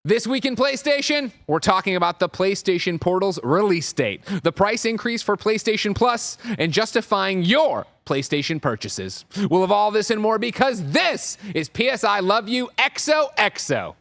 This week in PlayStation, we're talking about the PlayStation Portal's release date, the price increase for PlayStation Plus, and justifying your PlayStation purchases. We'll have all this and more because this is PS5 Love You XOXO.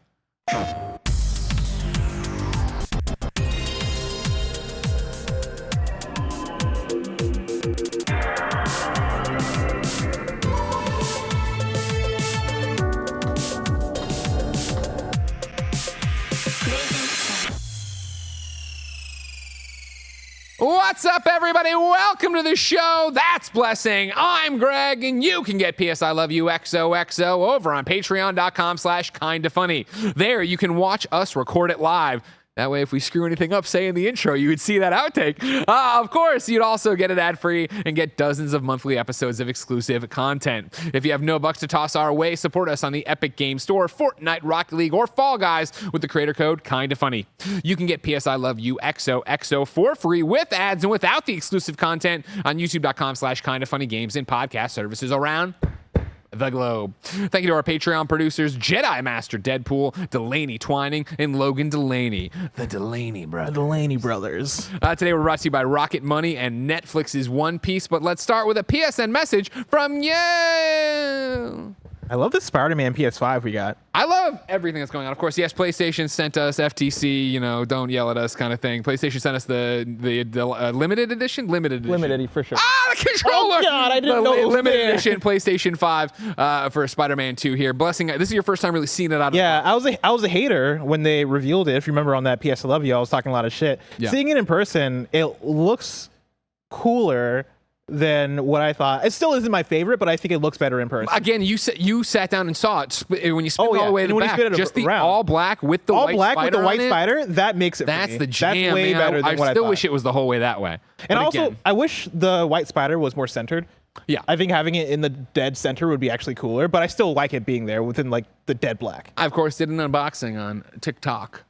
What's up, everybody? Welcome to the show. That's Blessing. I'm Greg, and you can get PS5 Love You XOXO over on patreon.com/KindaFunny. There, you can watch us record it live. That way, if we screw anything up, say in the intro, you would see that outtake. Of course, you'd also get it ad-free and get dozens of monthly episodes of exclusive content. If you have no bucks to toss our way, support us on the Epic Game Store, Fortnite, Rocket League, or Fall Guys with the creator code KindaFunny. You can get PS5 Love You XOXO for free with ads and without the exclusive content on youtube.com/KindaFunny games and podcast services around the globe. Thank you to our Patreon producers, Jedi Master Deadpool, Delaney Twining, and Logan Delaney. The Delaney brothers. The Delaney brothers. Today we're brought to you by Rocket Money and Netflix's One Piece, but let's start with a PSN message from you. I love the Spider-Man PS5 we got. I love everything that's going on. Of course, yes, PlayStation sent us FTC, don't yell at us kind of thing. PlayStation sent us the limited edition? Limited for sure. The controller! Oh, God, I didn't know it was limited there. edition PlayStation 5 for Spider-Man 2 here. Blessing, this is your first time really seeing it out of Yeah, I was a hater when they revealed it. If you remember on that PS Love You, I was talking a lot of shit. Yeah. Seeing it in person, it looks cooler than what I thought. It still isn't my favorite, but I think it looks better in person. Again, you sat down and saw it when you spin all the way to the back. Just the around. all black with the white spider. That makes it. That's for me. the jam. That's way man. better than what I still thought. wish it was the whole way that way. And But also, again, I wish the white spider was more centered. Yeah. I think having it in the dead center would be actually cooler, but I still like it being there within like the dead black. I of course did an unboxing on TikTok.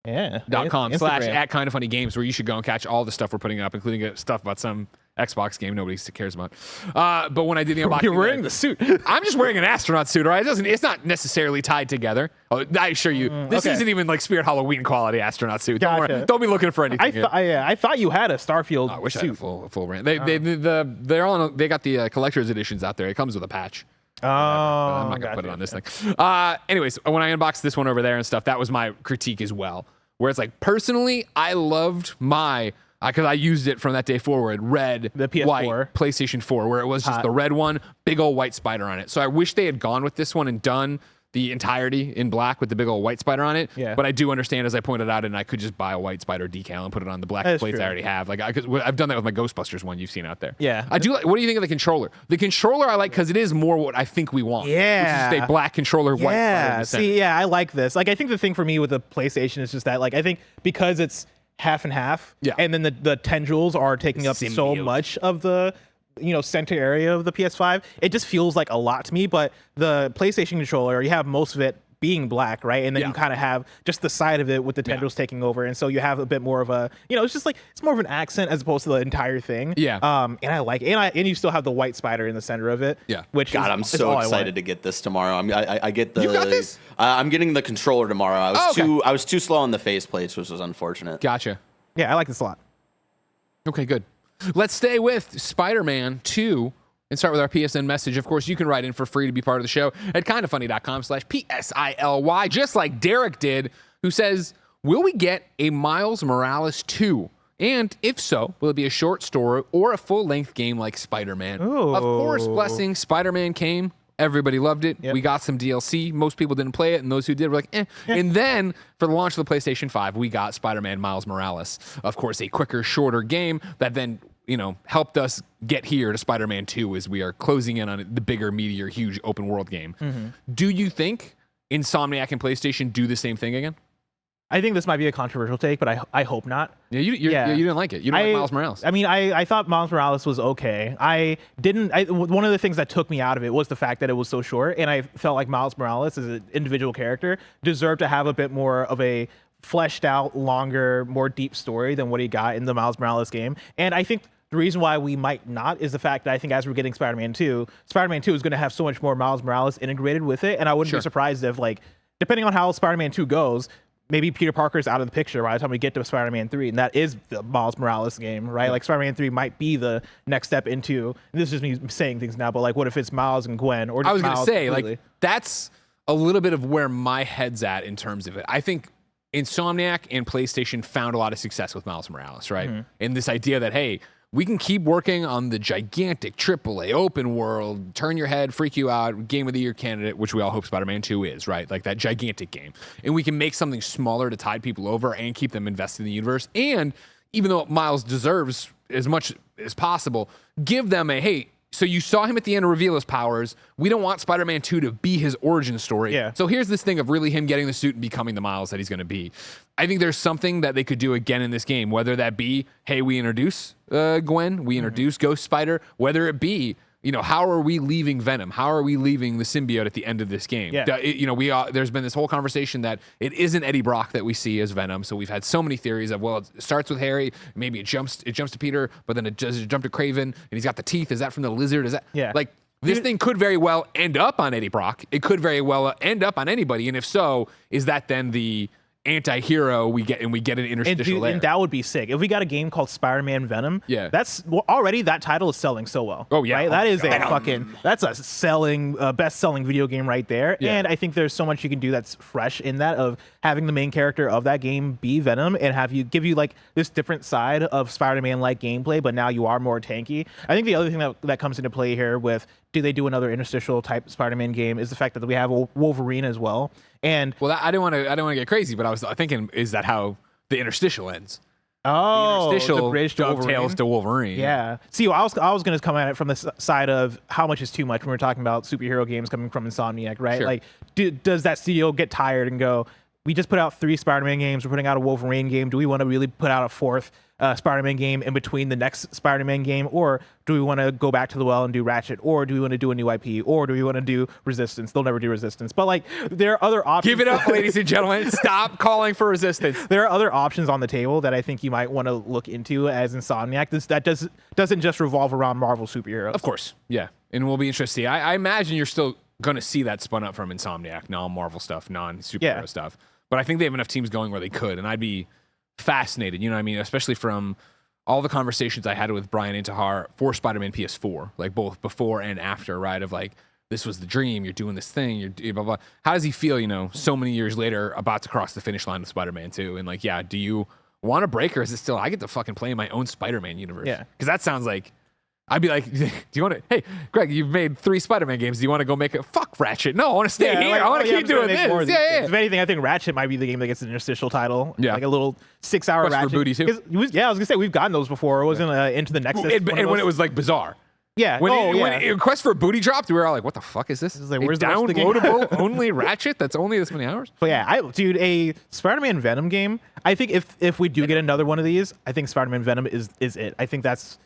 Yeah. .com/@KindaFunnyGames, where you should go and catch all the stuff we're putting up, including stuff about some Xbox game nobody cares about. But when I did the unboxing, You're wearing the suit. I'm just wearing an astronaut suit, right? It's not necessarily tied together. Oh, I assure you, this isn't even like Spirit Halloween quality astronaut suit. Gotcha. Don't be looking for anything. I thought you had a Starfield I wish suit. I had a full brand. They got the collector's editions out there. It comes with a patch. Oh, I'm not gonna put it on this thing. Anyways, when I unboxed this one over there and stuff, that was my critique as well. Where it's like, personally, I loved because I used it from that day forward, the PS4. white PlayStation 4, where it was just the red one, big old white spider on it. So I wish they had gone with this one and done the entirety in black with the big old white spider on it. Yeah. But I do understand, as I pointed out, and I could just buy a white spider decal and put it on the black That's plates true. I already have. Like I've done that with my Ghostbusters one you've seen out there. Yeah. I do like. What do you think of the controller? The controller I like because it is more what I think we want. Yeah. Which is just a black controller, white spider in the center. See, yeah, I like this. Like, I think the thing for me with the PlayStation is just that, like, I think because it's half and half, Yeah. and then the tendrils are taking up so Symbiote. much of the center area of the PS5, it just feels like a lot to me. But the PlayStation controller, you have most of it being black, right? And then Yeah. you kind of have just the side of it with the tendrils taking over, and so you have a bit more of a, it's just like it's more of an accent as opposed to the entire thing. Yeah. And I like it, and you still have the white spider in the center of it. Yeah. Which God, is, I'm is so all I excited want. to get this tomorrow. I get the. You got this? I'm getting the controller tomorrow. Okay. I was too slow on the faceplates, which was unfortunate. Gotcha. Yeah, I like this a lot. Okay, good. Let's stay with Spider-Man 2 and start with our PSN message. Of course, you can write in for free to be part of the show at kindafunny.com/PSILY, just like Derek did, who says, will we get a Miles Morales 2? And if so, will it be a short story or a full-length game like Spider-Man? Ooh. Of course, Blessing, Spider-Man came. Everybody loved it. Yep. We got some DLC. Most people didn't play it, and those who did were like, eh. And then, for the launch of the PlayStation 5, we got Spider-Man Miles Morales. Of course, a quicker, shorter game that then, helped us get here to Spider-Man 2 as we are closing in on the bigger, meatier, huge open-world game. Mm-hmm. Do you think Insomniac and PlayStation do the same thing again? I think this might be a controversial take, but I hope not. Yeah, you didn't like it. You don't like Miles Morales. I mean, I thought Miles Morales was okay. One of the things that took me out of it was the fact that it was so short, and I felt like Miles Morales as an individual character deserved to have a bit more of a fleshed out, longer, more deep story than what he got in the Miles Morales game. And I think the reason why we might not is the fact that I think as we're getting Spider-Man 2 is going to have so much more Miles Morales integrated with it, and I wouldn't be surprised if depending on how Spider-Man 2 goes, maybe Peter Parker's out of the picture by the time we get to Spider-Man 3, and that is the Miles Morales game, right? Like Spider-Man 3 might be the next step into, and this is just me saying things now, but like what if it's Miles and Gwen, or just I was going to Miles say, completely? like, that's a little bit of where my head's at in terms of it. I think Insomniac and PlayStation found a lot of success with Miles Morales, right? And this idea that, hey, we can keep working on the gigantic AAA open world, turn your head, freak you out, game of the year candidate, which we all hope Spider-Man 2 is, right? Like that gigantic game. And we can make something smaller to tide people over and keep them invested in the universe. And even though Miles deserves as much as possible, give them a, hey, so you saw him at the end reveal his powers. We don't want Spider-Man 2 to be his origin story. Yeah. So here's this thing of really him getting the suit and becoming the Miles that he's going to be. I think there's something that they could do again in this game, whether that be, hey, we introduce Gwen, we introduce Ghost Spider, whether it be, you know, how are we leaving Venom? How are we leaving the symbiote at the end of this game? Yeah. You know, there's been this whole conversation that it isn't Eddie Brock that we see as Venom. So we've had so many theories of, well, it starts with Harry, maybe it jumps to Peter, but then it does jump to Craven, and he's got the teeth. Is that from the lizard? Is that like this thing could very well end up on Eddie Brock? It could very well end up on anybody, and if so, is that then the anti-hero we get an interstitial layer? And that would be sick if we got a game called Spider-Man Venom. Yeah, that's already that title is selling so well. Oh yeah, right? Oh, that is God. a fucking that's a selling best-selling video game right there. Yeah. And I think there's so much you can do that's fresh in that, of having the main character of that game be Venom and give you like this different side of Spider-Man like gameplay, but now you are more tanky. I think the other thing that comes into play here with, do they do another interstitial type Spider-Man game, is the fact that we have Wolverine as well. And well, I don't want to get crazy, but I was thinking, is that how the interstitial ends? the interstitial bridge to dovetails Wolverine. to Wolverine. Yeah. See, I was going to come at it from the side of how much is too much when we're talking about superhero games coming from Insomniac, right? Sure. Like, does that studio get tired and go, we just put out 3 Spider-Man games, we're putting out a Wolverine game, do we want to really put out a 4th Spider-Man game in between the next Spider-Man game, or do we want to go back to the well and do Ratchet, or do we want to do a new IP, or do we want to do Resistance? They'll never do Resistance, but like there are other options. Give it up, ladies and gentlemen. Stop calling for Resistance. There are other options on the table that I think you might want to look into as Insomniac. That doesn't just revolve around Marvel superheroes. Of course, yeah, and we'll be interested. I imagine you're still going to see that spun up from Insomniac, non-Marvel stuff, non-superhero stuff. But I think they have enough teams going where they could, and I'd be fascinated, you know what I mean? Especially from all the conversations I had with Brian Intihar for Spider-Man PS4, like both before and after, right? Of like, this was the dream, you're doing this thing, you're blah, blah. How does he feel, you know, so many years later about to cross the finish line with Spider-Man 2? And like, yeah, do you want a break, or is it still, I get to fucking play in my own Spider-Man universe? Yeah. Because that sounds like, I'd be like, do you want to, hey, Greg, you've made 3 Spider-Man games. Do you want to go make a fuck Ratchet? No, I want to stay here. I want to keep doing this. Yeah. If anything, I think Ratchet might be the game that gets an interstitial title. Yeah. Like a little 6-hour Quest for Ratchet. Booty, too. 'Cause I was going to say, we've gotten those before. It wasn't Into the Nexus. And when it was like bizarre. Yeah. When Quest for Booty dropped, we were all like, what the fuck is this? It's like, A where's the rest of the game? downloadable only Ratchet that's only this many hours? But yeah, a Spider-Man Venom game. I think if we do get another one of these, I think Spider-Man Venom is it. I think that's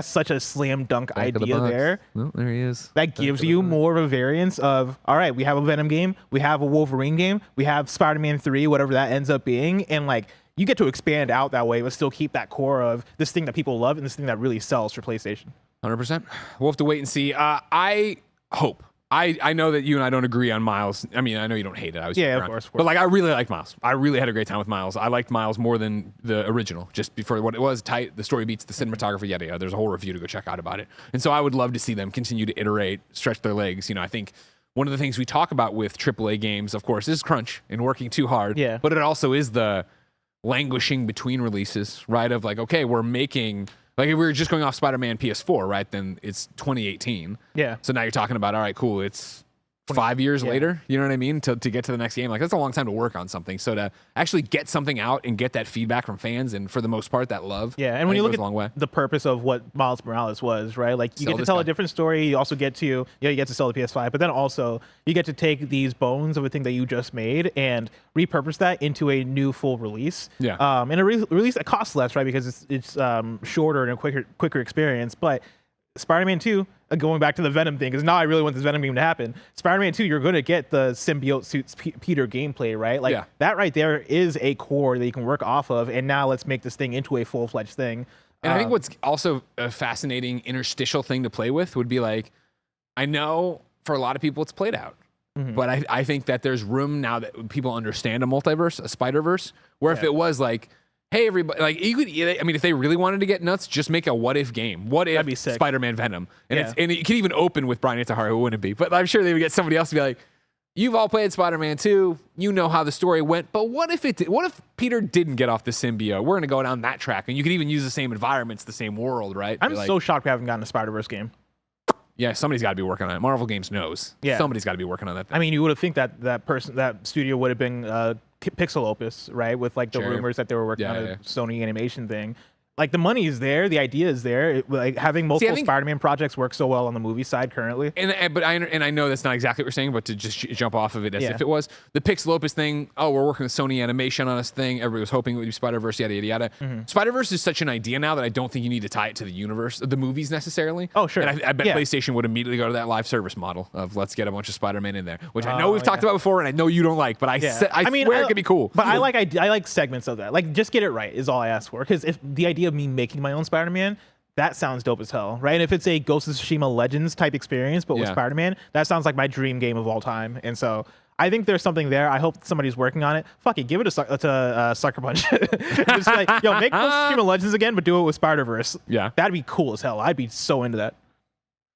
such a slam dunk idea there. Well, there he is. That gives you more of a variance of, all right, we have a Venom game, we have a Wolverine game, we have Spider-Man 3, whatever that ends up being, and like you get to expand out that way, but still keep that core of this thing that people love and this thing that really sells for PlayStation. 100%. We'll have to wait and see. I hope. I know that you and I don't agree on Miles. I mean, I know you don't hate it. I was Yeah, around. of course. But like, I really like Miles. I really had a great time with Miles. I liked Miles more than the original, just before what it was tight. The story beats, the cinematography, yada yada. There's a whole review to go check out about it. And so I would love to see them continue to iterate, stretch their legs. You know, I think one of the things we talk about with AAA games, of course, is crunch and working too hard. Yeah. But it also is the languishing between releases, right? Of like, okay, we're making. Like, if we were just going off Spider-Man PS4, right, then it's 2018. Yeah. So now you're talking about, all right, cool, it's 5 years later, you know what I mean, to get to the next game. Like, that's a long time to work on something. So to actually get something out and get that feedback from fans, and for the most part, that love. Yeah, and when you look a long way. at the purpose of what Miles Morales was, right? Like, you Sell get to this tell guy. a different story. You also get to, you get to sell the PS5, but then also you get to take these bones of a thing that you just made and repurpose that into a new full release. Yeah. And a release that costs less, right? Because it's shorter and a quicker experience. But Spider-Man 2, going back to the Venom thing, because now I really want this Venom game to happen. Spider-Man 2, you're going to get the symbiote suits Peter gameplay, right? Like, that right there is a core that you can work off of, and now let's make this thing into a full-fledged thing. And I think what's also a fascinating interstitial thing to play with would be like, I know for a lot of people it's played out. but I think that there's room now that people understand a multiverse, a Spider-Verse, where if it was like, hey, everybody, like, you could, I mean, if they really wanted to get nuts, just make a what if game. What if That'd be sick. Spider-Man Venom? And and it could even open with Brian Itahara, who wouldn't be. But I'm sure they would get somebody else to be like, you've all played Spider-Man 2. You know how the story went. But what if it did? What if Peter didn't get off the symbiote? We're going to go down that track. And you could even use the same environments, the same world, right? I'm so shocked we haven't gotten a Spider-Verse game. Yeah, somebody's got to be working on it. Marvel Games knows. Yeah. Somebody's got to be working on that thing. I mean, you would have think that studio would have been Pixel Opus, right? With like the rumors that they were working on a Sony animation thing. Like, the money is there, the idea is there. Like, having multiple Spider-Man projects work so well on the movie side currently. But I know that's not exactly what you're saying, but to just jump off of it as if it was the Pixel Opus thing. Oh, we're working with Sony Animation on this thing. Everybody was hoping it would be Spider-Verse, yada yada yada. Spider-Verse is such an idea now that I don't think you need to tie it to the universe, the movies necessarily. Oh, sure. And I bet PlayStation would immediately go to that live service model of let's get a bunch of Spider-Man in there, which I know we've talked about before, and I know you don't like, but I swear it could be cool. But I like segments of that. Like, just get it right is all I ask for. Because if the idea of me making my own Spider-Man, that sounds dope as hell, right? And if it's a Ghost of Tsushima Legends type experience, but with Spider-Man, that sounds like my dream game of all time. And so I think there's something there. I hope somebody's working on it. Fuck it, give it a Sucker Punch. Just like, yo, make Ghost of Tsushima Legends again, but do it with Spider-Verse. Yeah, that'd be cool as hell. I'd be so into that.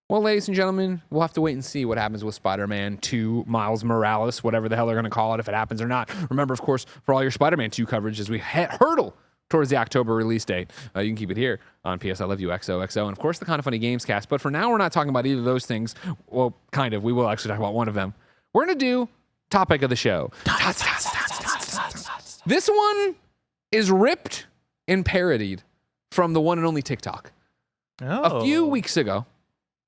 Well, ladies and gentlemen, we'll have to wait and see what happens with Spider-Man 2, Miles Morales, whatever the hell they're going to call it, if it happens or not. Remember, of course, for all your Spider-Man 2 coverage as we hurdle towards the October release date. You can keep it here on PS I Love You XOXO, and of course the KindaFunny Games cast. But for now, we're not talking about either of those things. Well, kind of. We will actually talk about one of them. We're going to do topic of the show. This one is ripped and parodied from the one and only TikTok. A few weeks ago,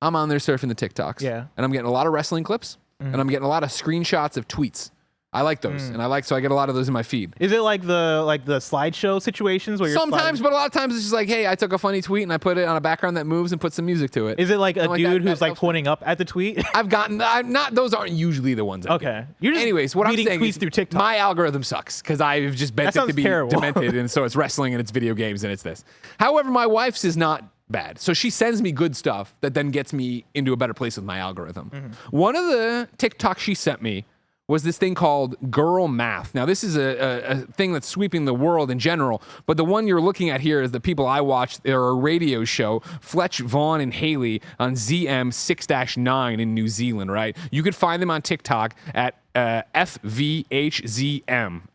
I'm on there surfing the TikToks. Yeah. And I'm getting a lot of wrestling clips, and I'm getting a lot of screenshots of tweets. I like those, and so I get a lot of those in my feed. Is it like the slideshow situations where you're sometimes, but a lot of times it's just like, hey, I took a funny tweet and I put it on a background that moves and put some music to it. Is it like a dude who's like pointing up at the tweet? Those aren't usually the ones. You're just anyways, what I'm saying tweets through TikTok. My algorithm sucks because I've just bent it to be demented, and so it's wrestling and it's video games and it's this. However, my wife's is not bad, so she sends me good stuff that then gets me into a better place with my algorithm. One of the TikToks she sent me was this thing called Girl Math. Now, this is a thing that's sweeping the world in general, but the one you're looking at here is the people I watched. They're a radio show, Fletch, Vaughn, and Haley on ZM 6-9 in New Zealand, right? You could find them on TikTok at FVHZM,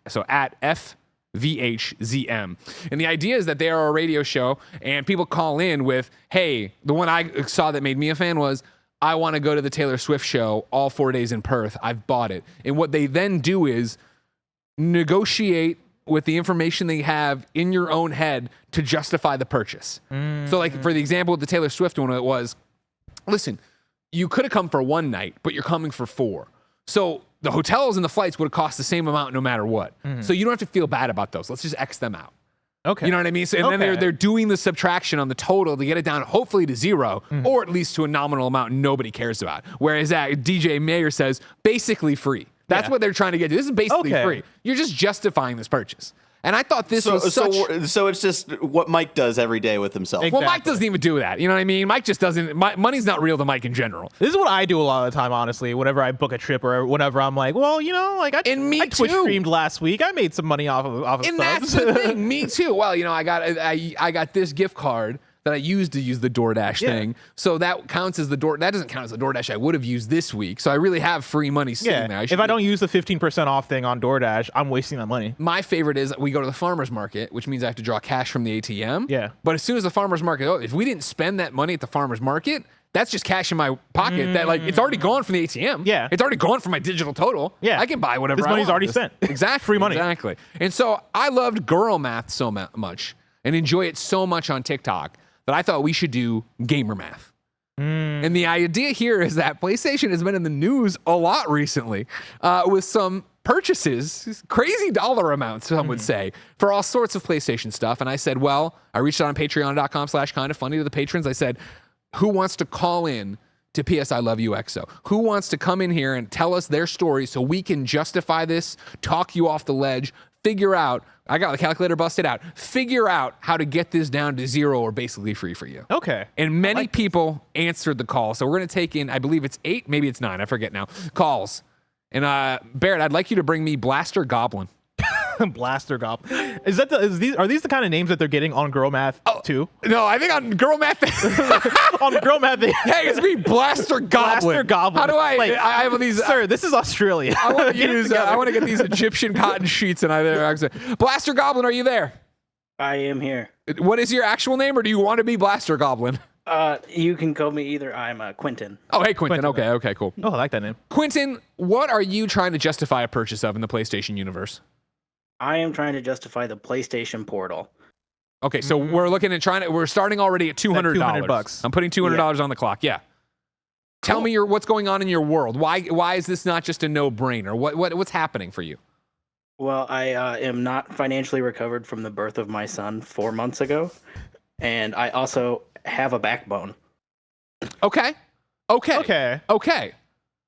so at FVHZM. And the idea is that they are a radio show, and people call in with, hey, the one I saw that made me a fan was, I want to go to the Taylor Swift show all 4 days in Perth. I've bought it. And what they then do is negotiate with the information they have in your own head to justify the purchase. So like for the example with the Taylor Swift one, it was, listen, you could have come for one night, but you're coming for 4. So the hotels and the flights would have cost the same amount no matter what. So you don't have to feel bad about those. Let's just X them out. Okay. You know what I mean? So, and then they're doing the subtraction on the total to get it down hopefully to 0 or at least to a nominal amount nobody cares about. Whereas DJ Mayer says basically free. That's what they're trying to get to. This is basically free. You're just justifying this purchase. And I thought this was so it's just what Mike does every day with himself. Well, Mike doesn't even do that. You know what I mean? Mike just doesn't. Money's not real to Mike in general. This is what I do a lot of the time, honestly. Whenever I book a trip or whenever I'm like, well, you know, like I Twitch streamed last week. I made some money off of and subs. That's the thing. Me too. Well, you know, I got this gift card that I used to use the DoorDash thing. So that counts as that doesn't count as the DoorDash I would have used this week. So I really have free money sitting there. If I don't use the 15% off thing on DoorDash, I'm wasting that money. My favorite is we go to the farmer's market, which means I have to draw cash from the ATM. Yeah. But as soon as the farmer's market, if we didn't spend that money at the farmer's market, that's just cash in my pocket that like it's already gone from the ATM. Yeah. It's already gone from my digital total. Yeah. I can buy whatever this I want. money's already spent. Exactly. Free money. Exactly. And so I loved Girl Math so much and enjoy it so much on TikTok that I thought we should do Gamer Math. And the idea here is that PlayStation has been in the news a lot recently with some purchases, crazy dollar amounts, some would say, for all sorts of PlayStation stuff. And I said, well, I reached out on patreon.com/kindafunny to the patrons. I said, who wants to call in to PS I Love You XO? Who wants to come in here and tell us their story so we can justify this, talk you off the ledge, figure out, I got the calculator busted out, figure out how to get this down to 0 or basically free for you. Okay. And many people answered the call. So we're going to take in, I believe it's 8, maybe it's 9, I forget now, calls. And Barrett, I'd like you to bring me Blaster Goblin. Blaster Goblin. Are these the kind of names that they're getting on Girl Math too? No, I think on Girl Math. On Girl Math, Hey, it's me, Blaster Goblin. Blaster Goblin. How do I? Like, I have these. Sir, this is Australia. I want to use. I want to get these Egyptian cotton sheets, and Blaster Goblin, are you there? I am here. What is your actual name, or do you want to be Blaster Goblin? You can call me either. I'm Quentin. Oh, hey, Quentin. Okay, cool. Oh, I like that name. Quentin, what are you trying to justify a purchase of in the PlayStation universe? I am trying to justify the PlayStation Portal. Okay, so we're looking at we're starting already at $200. $200. I'm putting $200 on the clock. Yeah. Tell me what's going on in your world. Why is this not just a no-brainer? What's happening for you? Well, I am not financially recovered from the birth of my son 4 months ago, and I also have a backbone. Okay.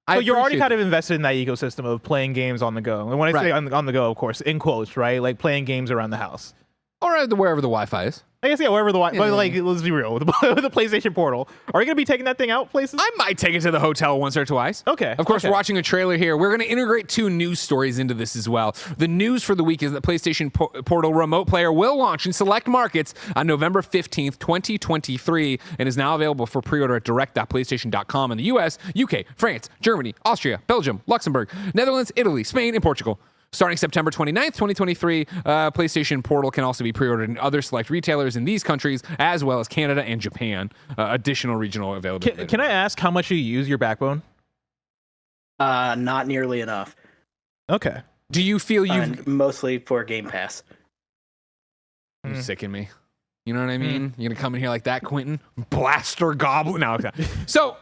So you're already kind of invested in that ecosystem of playing games on the go. And when I say on the go, of course, in quotes, right? Like playing games around the house. Or wherever the Wi-Fi is. I guess, yeah, wherever the Wi-Fi, but like, let's be real. With the PlayStation Portal, are you going to be taking that thing out places? I might take it to the hotel once or twice. Okay. Of course, we're watching a trailer here. We're going to integrate 2 news stories into this as well. The news for the week is that PlayStation Portal Remote Player will launch in select markets on November 15th, 2023, and is now available for pre-order at direct.playstation.com in the US, UK, France, Germany, Austria, Belgium, Luxembourg, Netherlands, Italy, Spain, and Portugal. Starting September 29th, 2023, PlayStation Portal can also be pre-ordered in other select retailers in these countries, as well as Canada and Japan. Additional regional availability. Can I ask how much you use your backbone? Not nearly enough. Okay. Do you feel mostly for Game Pass. You sicken me. You know what I mean? You're gonna come in here like that, Quentin? Blaster Goblin. No, okay. So,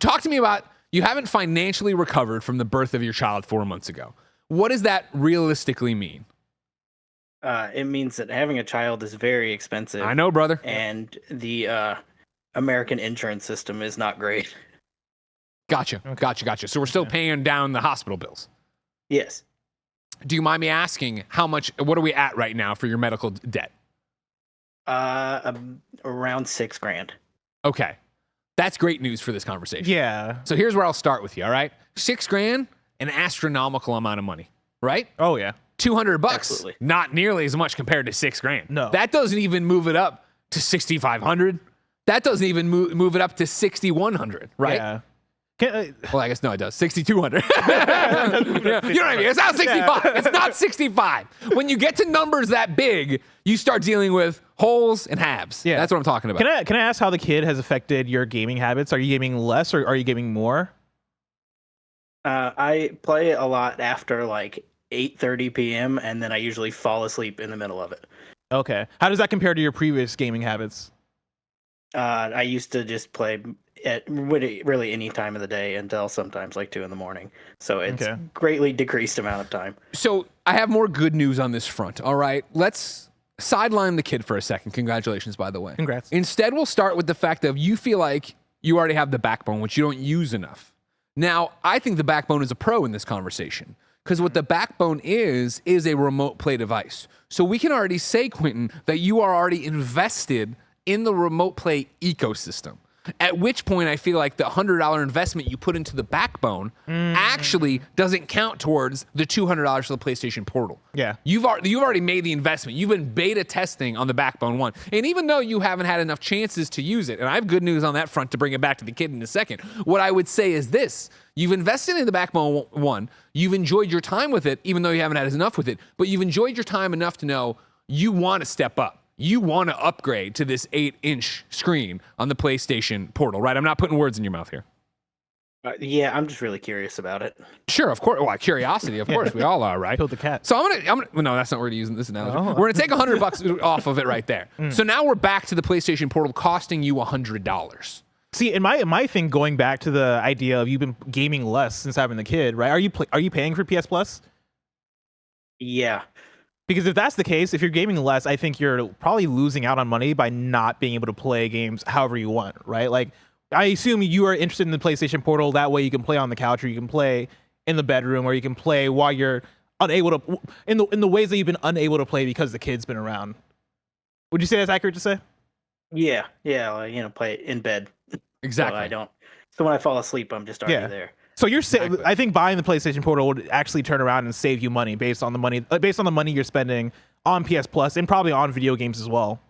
talk to me about, you haven't financially recovered from the birth of your child 4 months ago. What does that realistically mean? It means that having a child is very expensive. I know, brother. And the American insurance system is not great. Gotcha. So we're still paying down the hospital bills. Yes. Do you mind me asking what are we at right now for your medical debt? Around $6,000. Okay. That's great news for this conversation. Yeah. So here's where I'll start with you, all right? $6,000, an astronomical amount of money, right? Oh, yeah. $200, Absolutely. not nearly as much compared to $6,000. No. That doesn't even move it up to $6,500. That doesn't even move it up to $6,100, right? Yeah. Well, I guess no, it does. $6,200. You know what I mean? It's not 65. It's not 65. When you get to numbers that big, you start dealing with wholes and halves. Yeah. That's what I'm talking about. Can I ask how the kid has affected your gaming habits? Are you gaming less or are you gaming more? I play a lot after like 8:30 p.m. and then I usually fall asleep in the middle of it. Okay. How does that compare to your previous gaming habits? I used to just play at really any time of the day until sometimes like 2 a.m. So it's greatly decreased amount of time. So I have more good news on this front. All right, let's sideline the kid for a second. Congratulations, by the way. Congrats. Instead, we'll start with the fact that you feel like you already have the backbone, which you don't use enough. Now, I think the backbone is a pro in this conversation because what the backbone is a remote play device. So we can already say, Quentin, that you are already invested in the remote play ecosystem. At which point, I feel like the $100 investment you put into the backbone actually doesn't count towards the $200 for the PlayStation Portal. Yeah. You've already made the investment. You've been beta testing on the Backbone 1. And even though you haven't had enough chances to use it, and I have good news on that front to bring it back to the kid in a second, what I would say is this. You've invested in the Backbone 1. You've enjoyed your time with it, even though you haven't had enough with it. But you've enjoyed your time enough to know you want to step up. You want to upgrade to this 8-inch screen on the PlayStation Portal, right? I'm not putting words in your mouth here. Yeah, I'm just really curious about it. Sure, of course. Well, curiosity, of course. We all are, right? Killed the cat. So I'm gonna. Well, no, that's not what we're using this analogy. Oh. We're gonna take $100 off of it right there. So now we're back to the PlayStation Portal costing you $100. See, in my thing, going back to the idea of you've been gaming less since having the kid, right? Are you paying for PS Plus? Yeah. Because if that's the case, if you're gaming less, I think you're probably losing out on money by not being able to play games however you want, right? Like, I assume you are interested in the PlayStation Portal. That way you can play on the couch or you can play in the bedroom or you can play while you're unable to, in the ways that you've been unable to play because the kid's been around. Would you say that's accurate to say? Yeah. Play in bed. Exactly. So I don't. So when I fall asleep, I'm just already there. So you're Exactly. I think buying the PlayStation Portal would actually turn around and save you money based on the money you're spending on PS Plus and probably on video games as well.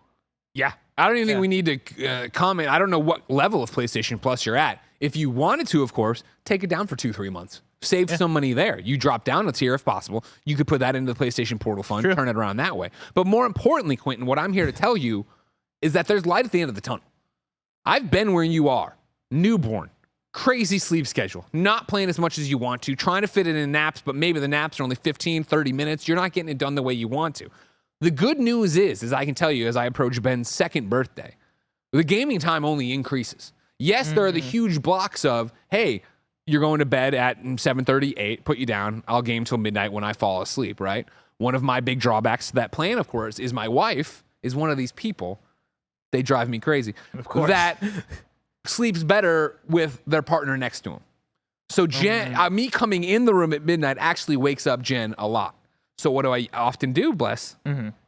Yeah. I don't even think we need to comment. I don't know what level of PlayStation Plus you're at. If you wanted to, of course, take it down for 2-3 months. Save some money there. You drop down a tier if possible. You could put that into the PlayStation Portal fund, turn it around that way. But more importantly, Quentin, what I'm here to tell you is that there's light at the end of the tunnel. I've been where you are. Newborn. Crazy sleep schedule. Not playing as much as you want to. Trying to fit it in naps, but maybe the naps are only 15, 30 minutes. You're not getting it done the way you want to. The good news is, as I can tell you, as I approach Ben's second birthday, the gaming time only increases. Yes, there are the huge blocks of, hey, you're going to bed at 7:30, 8, put you down. I'll game till midnight when I fall asleep, right? One of my big drawbacks to that plan, of course, is my wife is one of these people. They drive me crazy. Of course. That sleeps better with their partner next to him. So Jen, me coming in the room at midnight actually wakes up Jen a lot. So what do I often do, Bless?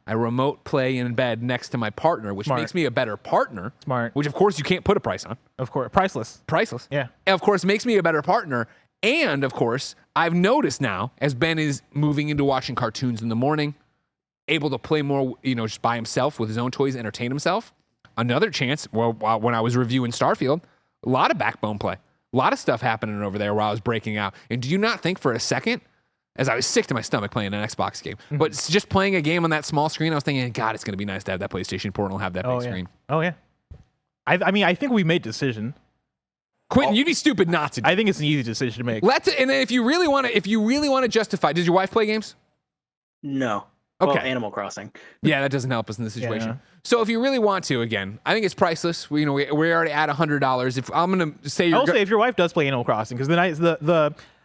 I remote play in bed next to my partner, which makes me a better partner. Smart. Which, of course, you can't put a price on. Of course. Priceless. Priceless. Yeah. And, of course, makes me a better partner. And, of course, I've noticed now, as Ben is moving into watching cartoons in the morning, able to play more, just by himself with his own toys, entertain himself. Another chance, when I was reviewing Starfield, a lot of backbone play. A lot of stuff happening over there while I was breaking out. And do you not think for a second, as I was sick to my stomach playing an Xbox game, but just playing a game on that small screen, I was thinking, God, it's going to be nice to have that PlayStation Portal and have that big screen. Oh, yeah. I mean, I think we made a decision. Quentin, you'd be stupid not to. I think it's an easy decision to make. And then if you really want to justify, does your wife play games? No. Okay. Well, Animal Crossing. Yeah, that doesn't help us in this situation. Yeah. So if you really want to, again, I think it's priceless. We're already at $100. If I'm gonna say, I will say if your wife does play Animal Crossing, because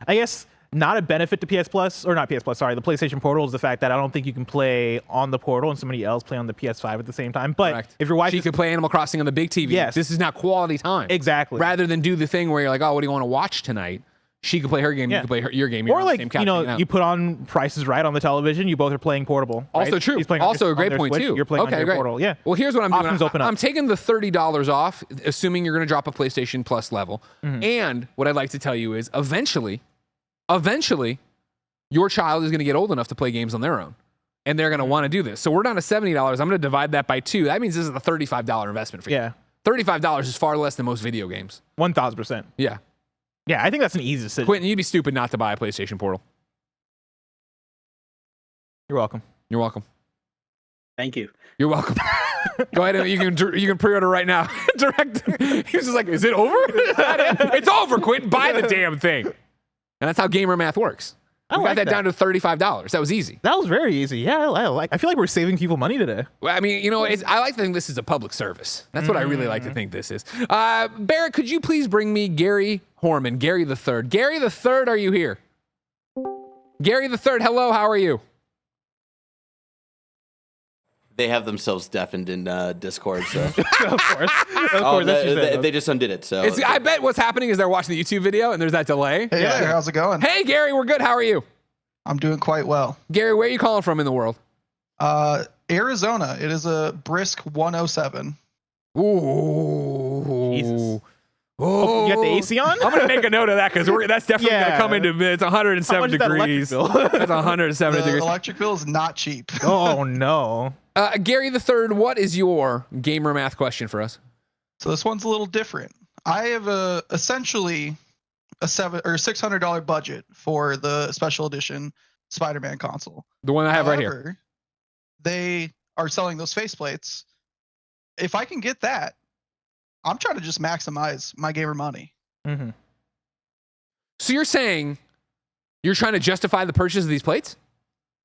I guess not a benefit to PS Plus, or not PS Plus, sorry, the PlayStation Portal is the fact that I don't think you can play on the Portal and somebody else play on the PS5 at the same time. But if your wife, she could play Animal Crossing on the big TV. Yes. This is not quality time. Exactly. Rather than do the thing where you're like, oh, what do you want to watch tonight? She could play her game. You could play your game. You're or on the same couch you put on Price is Right on the television. You both are playing portable. Also right? true. He's playing Also on a great point Switch, too. You're playing on your great. Portal. Yeah. Well, here's what I'm doing. Options open up. I'm taking the $30 off, assuming you're going to drop a PlayStation Plus level. And what I'd like to tell you is, eventually, your child is going to get old enough to play games on their own, and they're going to want to do this. So we're down to $70. I'm going to divide that by 2. That means this is a $35 investment for you. Yeah. $35 is far less than most video games. 1,000%. Yeah. Yeah, I think that's an easy decision. Quentin, you'd be stupid not to buy a PlayStation Portal. You're welcome. You're welcome. Thank you. You're welcome. Go ahead and you can pre-order right now. Direct. He was just like, "Is it over? It's over, Quentin. Buy the damn thing." And that's how gamer math works. We got that down to $35. That was easy. That was very easy. Yeah, I feel like we're saving people money today. Well, I mean, I like to think this is a public service. That's what I really like to think this is. Barrett, could you please bring me Gary Horman, Gary the Third? Gary the Third, are you here? Gary the Third, hello. How are you? They have themselves deafened in Discord, so Of course. That's just they just undid it. So I bet what's happening is they're watching the YouTube video and there's that delay. Hey there, how's it going? Hey, Gary, we're good. How are you? I'm doing quite well. Gary, where are you calling from in the world? Arizona. It is a brisk 107. Ooh. Jesus. Oh, you got the AC on? I'm going to make a note of that because that's definitely going to come into it's 107 degrees. That's 107 The degrees. electric bill is not cheap. Oh, no. Gary the Third, what is your gamer math question for us? So this one's a little different. I have essentially a $600 budget for the special edition Spider-Man console. The one I have right here. However, they are selling those faceplates. If I can get that, I'm trying to just maximize my gamer money. Mm-hmm. So you're saying you're trying to justify the purchase of these plates?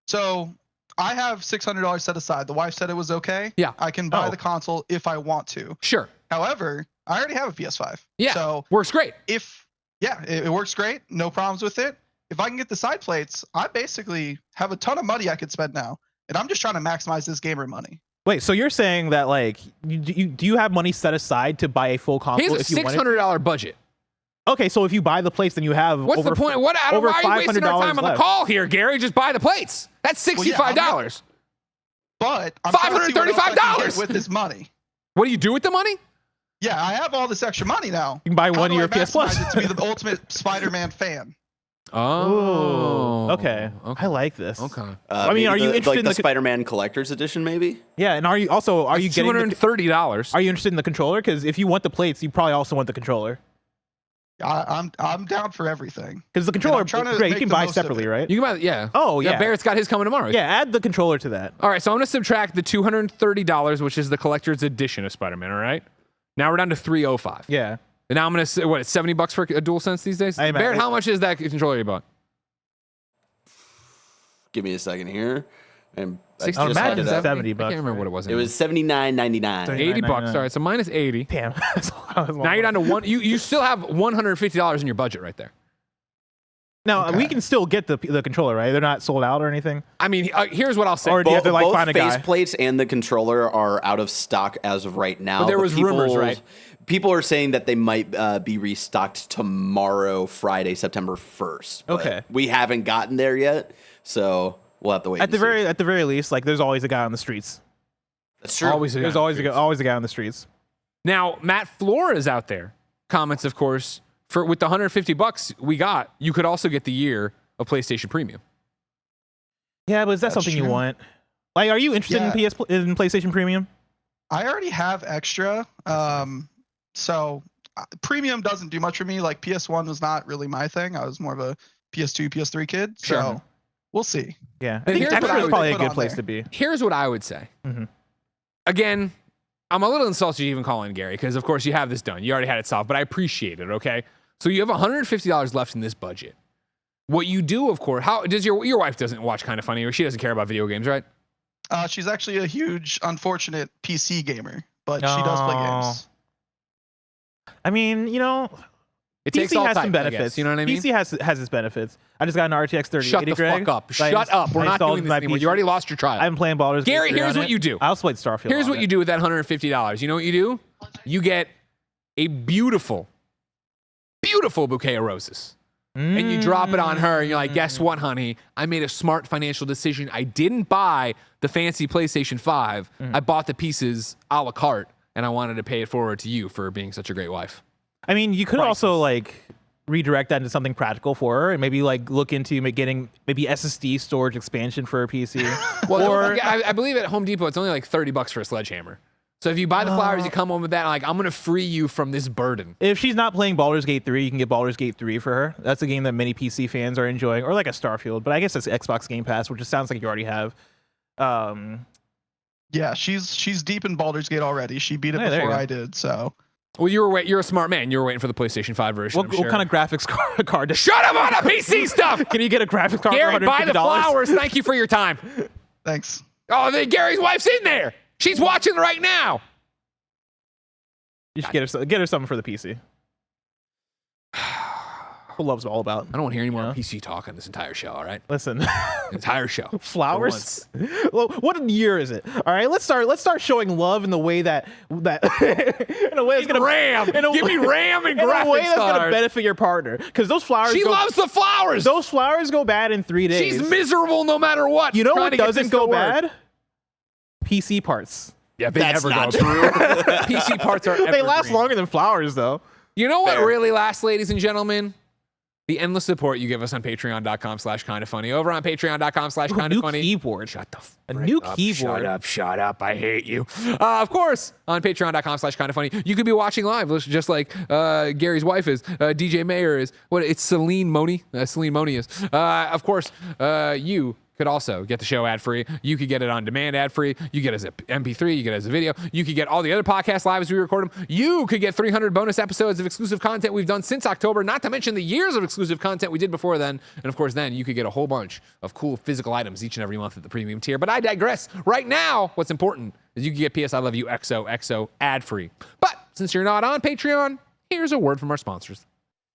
So I have $600 set aside. The wife said it was okay. Yeah. I can buy the console if I want to. Sure. However, I already have a PS5. Yeah. So works great. it works great. No problems with it. If I can get the side plates, I basically have a ton of money I could spend now. And I'm just trying to maximize this gamer money. Wait, so you're saying that do you have money set aside to buy a full console? He has a $600 budget. Okay, so if you buy the plates, then you have What's the point? Why are you wasting our time on the left. call here, Gary? Just buy the plates. That's $65. But I'm trying to see what else I can $535 get with this money. What do you do with the money? Yeah, I have all this extra money now. You can buy How one do I year PS Plus. maximize it to be the ultimate Spider-Man fan? Oh, okay. I like this. Okay. I mean, are you interested like in the Spider-Man Collector's Edition, maybe? Yeah, and are you getting $230? Are you interested in the controller? Because if you want the plates, you probably also want the controller. I'm down for everything. Because the controller, I'm trying to great, you make can the buy most of separately, it. right? You can buy, yeah. Oh, yeah. Barrett's got his coming tomorrow. Yeah, add the controller to that. All right, so I'm going to subtract the $230, which is the collector's edition of Spider-Man, all right? Now we're down to $305. Yeah. And now I'm going to say, what, it's $70 for a DualSense these days? I Barrett, how much is that controller you bought? Give me a second here. And I Oh, just Madden had is it up. 70 I bucks. can't remember what it was. It was $79.99. $80. All right, so minus 80. Damn. Now you're down to one. You still have $150 in your budget right there. Now, Okay. we can still get the controller, right? They're not sold out or anything? I mean, here's what I'll say. Or do you have to, like, Both find a guy? faceplates and the controller are out of stock as of right now. But there was rumors, right? People are saying that they might be restocked tomorrow, Friday, September 1st. but Okay. we haven't gotten there yet, so we'll have to wait. At the very least, like there's always a guy on the streets. That's true. There's always a guy on the streets. Now, Matt Flores out there comments, of course, with the $150 we got, you could also get the year of PlayStation Premium. Yeah, but is that That's something you true. want? Like, are you interested Yeah. in PlayStation Premium? I already have extra. So premium doesn't do much for me. Like PS1 was not really my thing. I was more of a PS2, PS3 kid. So Sure. we'll see. Yeah, And I think here's what extra I is would probably a put good on place there. to be. Here's what I would say. Mhm. Again, I'm a little insulted you even calling Gary because, of course, you have this done. You already had it solved, but I appreciate it, okay? So you have $150 left in this budget. What you do, of course, how does your wife doesn't watch KindaFunny, or she doesn't care about video games, right? She's actually a huge, unfortunate PC gamer, but she does play Oh. games. I mean, you know, It PC takes all has type, some I benefits. guess, you know what I mean? PC has its benefits. I just got an RTX 3080. Shut the Greg. fuck up. Like, Shut up. We're I not installed doing this my anymore. PC. You already lost your child. I'm playing Baldur's Gate Gary, 3 here's on what it. you do. I also played Starfield. Here's on what it. you do with that $150. You know what you do? You get a beautiful bouquet of roses. And you drop it on her, and you're like, guess what, honey? I made a smart financial decision. I didn't buy the fancy PlayStation 5. I bought the pieces a la carte, and I wanted to pay it forward to you for being such a great wife. I mean, you could Priceless. also like redirect that into something practical for her, and maybe like look into getting maybe SSD storage expansion for her PC. Well, or I believe at Home Depot, it's only like $30 for a sledgehammer. So if you buy the flowers, you come home with that, like, I'm going to free you from this burden. if she's not playing Baldur's Gate 3, you can get Baldur's Gate 3 for her. That's a game that many PC fans are enjoying, or like a Starfield, but I guess that's Xbox Game Pass, which just sounds like you already have. Yeah, she's deep in Baldur's Gate already. She beat it Yeah, there you before go. I did. So Well, you're a smart man. You were waiting for the PlayStation 5 version. What kind of graphics card? Shut up on the PC stuff! Can you get a graphics card Gary, for $150? buy the flowers. Thank you for your time. thanks. Oh, Gary's wife's in there. She's watching right now. You should get her something for the PC. What love's all about. I don't want to hear any more Yeah. PC talk on this entire show, all right? Listen, Entire show. flowers. Well, what year is it? All right, let's start showing love in the way that in a way that's gonna RAM. in a Give me way- RAM and in a way graphics that's gonna cards. benefit your partner, because those flowers. She loves the flowers. those flowers go bad in 3 days. She's miserable no matter what. You know trying what to get doesn't this to go work. bad? PC parts. Yeah, they That's never not go true. PC parts are They last evergreen. longer than flowers, though. You know what Fair. really lasts, ladies and gentlemen? The endless support you give us on patreon.com/kindafunny. Over on patreon.com/kindafunny. New keyboard. Shut the A frick new up. keyboard. Shut up. I hate you. Of course, on patreon.com/kindafunny. You could be watching live, just like Gary's wife is, DJ Mayer is. It's Celine Moni. Celine Moni is. Of course, you could also get the show ad-free. You could get it on demand ad-free. You get it as a MP3. You get it as a video. You could get all the other podcasts live as we record them. You could get 300 bonus episodes of exclusive content we've done since October, not to mention the years of exclusive content we did before then. And of course, then you could get a whole bunch of cool physical items each and every month at the premium tier. But I digress. Right now, what's important is you can get PS I Love You XOXO ad-free. But since you're not on Patreon, here's a word from our sponsors.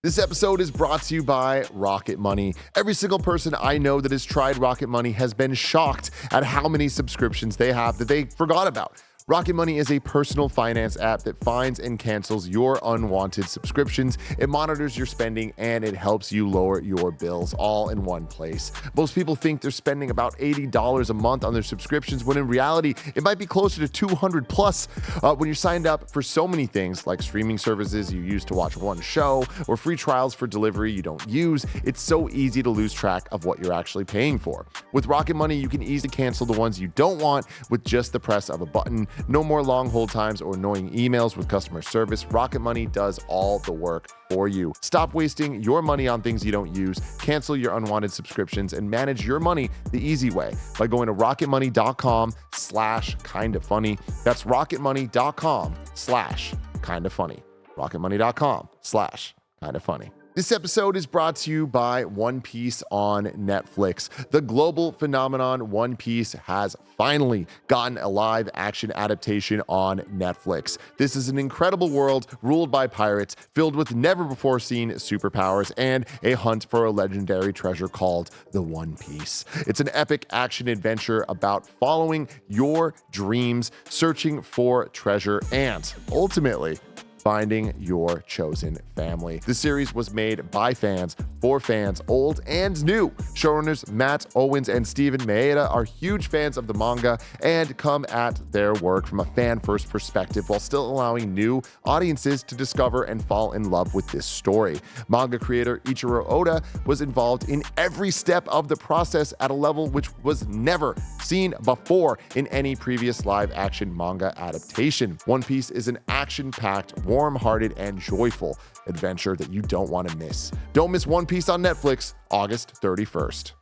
This episode is brought to you by Rocket Money. Every single person I know that has tried Rocket Money has been shocked at how many subscriptions they have that they forgot about. Rocket Money is a personal finance app that finds and cancels your unwanted subscriptions. It monitors your spending and it helps you lower your bills all in one place. Most people think they're spending about $80 a month on their subscriptions when in reality, it might be closer to $200 plus when you're signed up for so many things like streaming services you use to watch one show or free trials for delivery you don't use. It's so easy to lose track of what you're actually paying for. With Rocket Money, you can easily cancel the ones you don't want with just the press of a button. No more long hold times or annoying emails with customer service. Rocket Money does all the work for you. Stop wasting your money on things you don't use. Cancel your unwanted subscriptions and manage your money the easy way by going to rocketmoney.com/kindafunny. That's rocketmoney.com/kindafunny. rocketmoney.com/kindafunny. This episode is brought to you by One Piece on Netflix. The global phenomenon One Piece has finally gotten a live action adaptation on Netflix. This is an incredible world ruled by pirates, filled with never before seen superpowers and a hunt for a legendary treasure called the One Piece. It's an epic action adventure about following your dreams, searching for treasure, and ultimately finding your chosen family. The series was made by fans, for fans, old and new. Showrunners Matt Owens and Steven Maeda are huge fans of the manga and come at their work from a fan-first perspective while still allowing new audiences to discover and fall in love with this story. Manga creator Ichiro Oda was involved in every step of the process at a level which was never seen before in any previous live-action manga adaptation. One Piece is an action-packed, warm-hearted, and joyful adventure that you don't want to miss. Don't miss One Piece on Netflix, August 31st.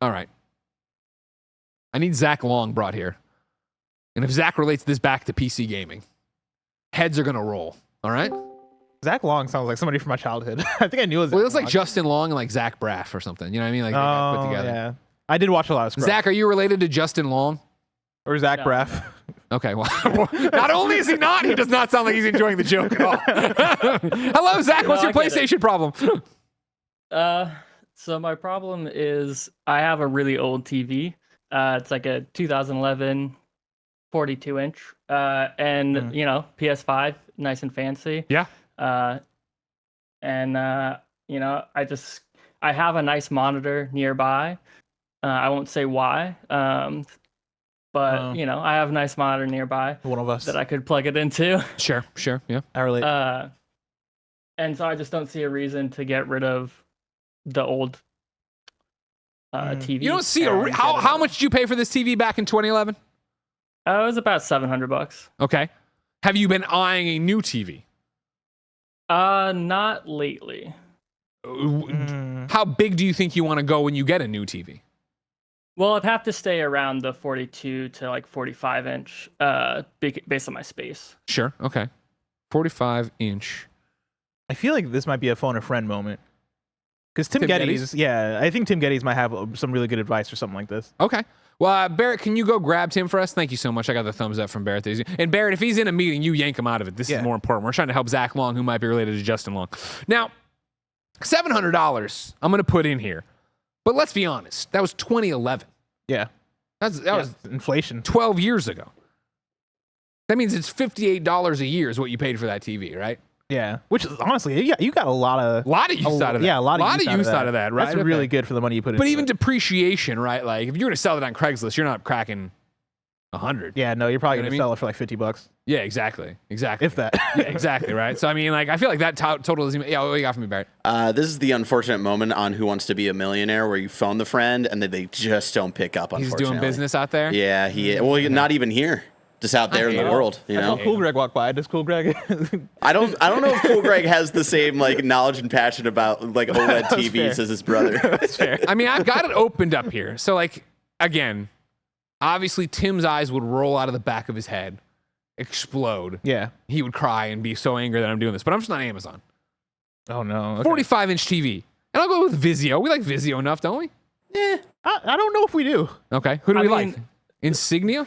All right. I need Zach Long brought here. And if Zach relates this back to PC gaming, heads are going to roll. All right? Zach Long sounds like somebody from my childhood. I think I knew it was Well, it was like Justin Long and like Zach Braff or something. You know what I mean? Like they got put together. Yeah. I did watch a lot of Scrubs. Zach, are you related to Justin Long? Or Zach Braff. Okay, well, not only is he not, he does not sound like he's enjoying the joke at all. Hello, Zach. What's your PlayStation problem? So my problem is I have a really old TV. It's like a 2011 42-inch, and you know, PS5, nice and fancy. Yeah. You know, I have a nice monitor nearby. I won't say why. But you know, I have a nice monitor nearby. One of us that I could plug it into. Sure, yeah. I relate. And so I just don't see a reason to get rid of the old TV. You don't see how much did you pay for this TV back in 2011? It was about $700. Okay. Have you been eyeing a new TV? Not lately. How big do you think you want to go when you get a new TV? Well, I'd have to stay around the 42 to like 45 inch, based on my space. Sure. Okay. 45 inch. I feel like this might be a phone a friend moment. Because Tim Geddes, I think Tim Geddes might have some really good advice for something like this. Okay. Well, Barrett, can you go grab Tim for us? Thank you so much. I got the thumbs up from Barrett. And Barrett, if he's in a meeting, you yank him out of it. This is more important. We're trying to help Zach Long, who might be related to Justin Long. Now, $700 I'm going to put in here. But let's be honest, that was 2011. Yeah. That was inflation. 12 years ago. That means it's $58 a year is what you paid for that TV, right? Yeah. Which is honestly, you got a lot of use out of that. Yeah, a lot of use out of that, right? That's really good for the money you put in. But even depreciation, right? Like if you're gonna sell it on Craigslist, you're not cracking 100. Yeah, no, you're probably gonna sell it for like $50. Yeah, exactly. If that. Yeah, exactly, right? So, I mean, like, I feel like that total is... Yeah, what do you got for me, Barrett? This is the unfortunate moment on Who Wants to Be a Millionaire where you phone the friend and then they just don't pick up, unfortunately. He's doing business out there? Yeah, not even here. Just out there in the world, you know? Cool Greg walk by. Does Cool Greg... I don't know if Cool Greg has the same, like, knowledge and passion about, like, OLED TVs as his brother. That's fair. I mean, I've got it opened up here. So, like, again, obviously Tim's eyes would roll out of the back of his head. Explode. Yeah. He would cry and be so angry that I'm doing this. But I'm just on Amazon. Oh, no. Okay. 45-inch TV. And I'll go with Vizio. We like Vizio enough, don't we? I don't know if we do. Okay. Who do we like? Insignia?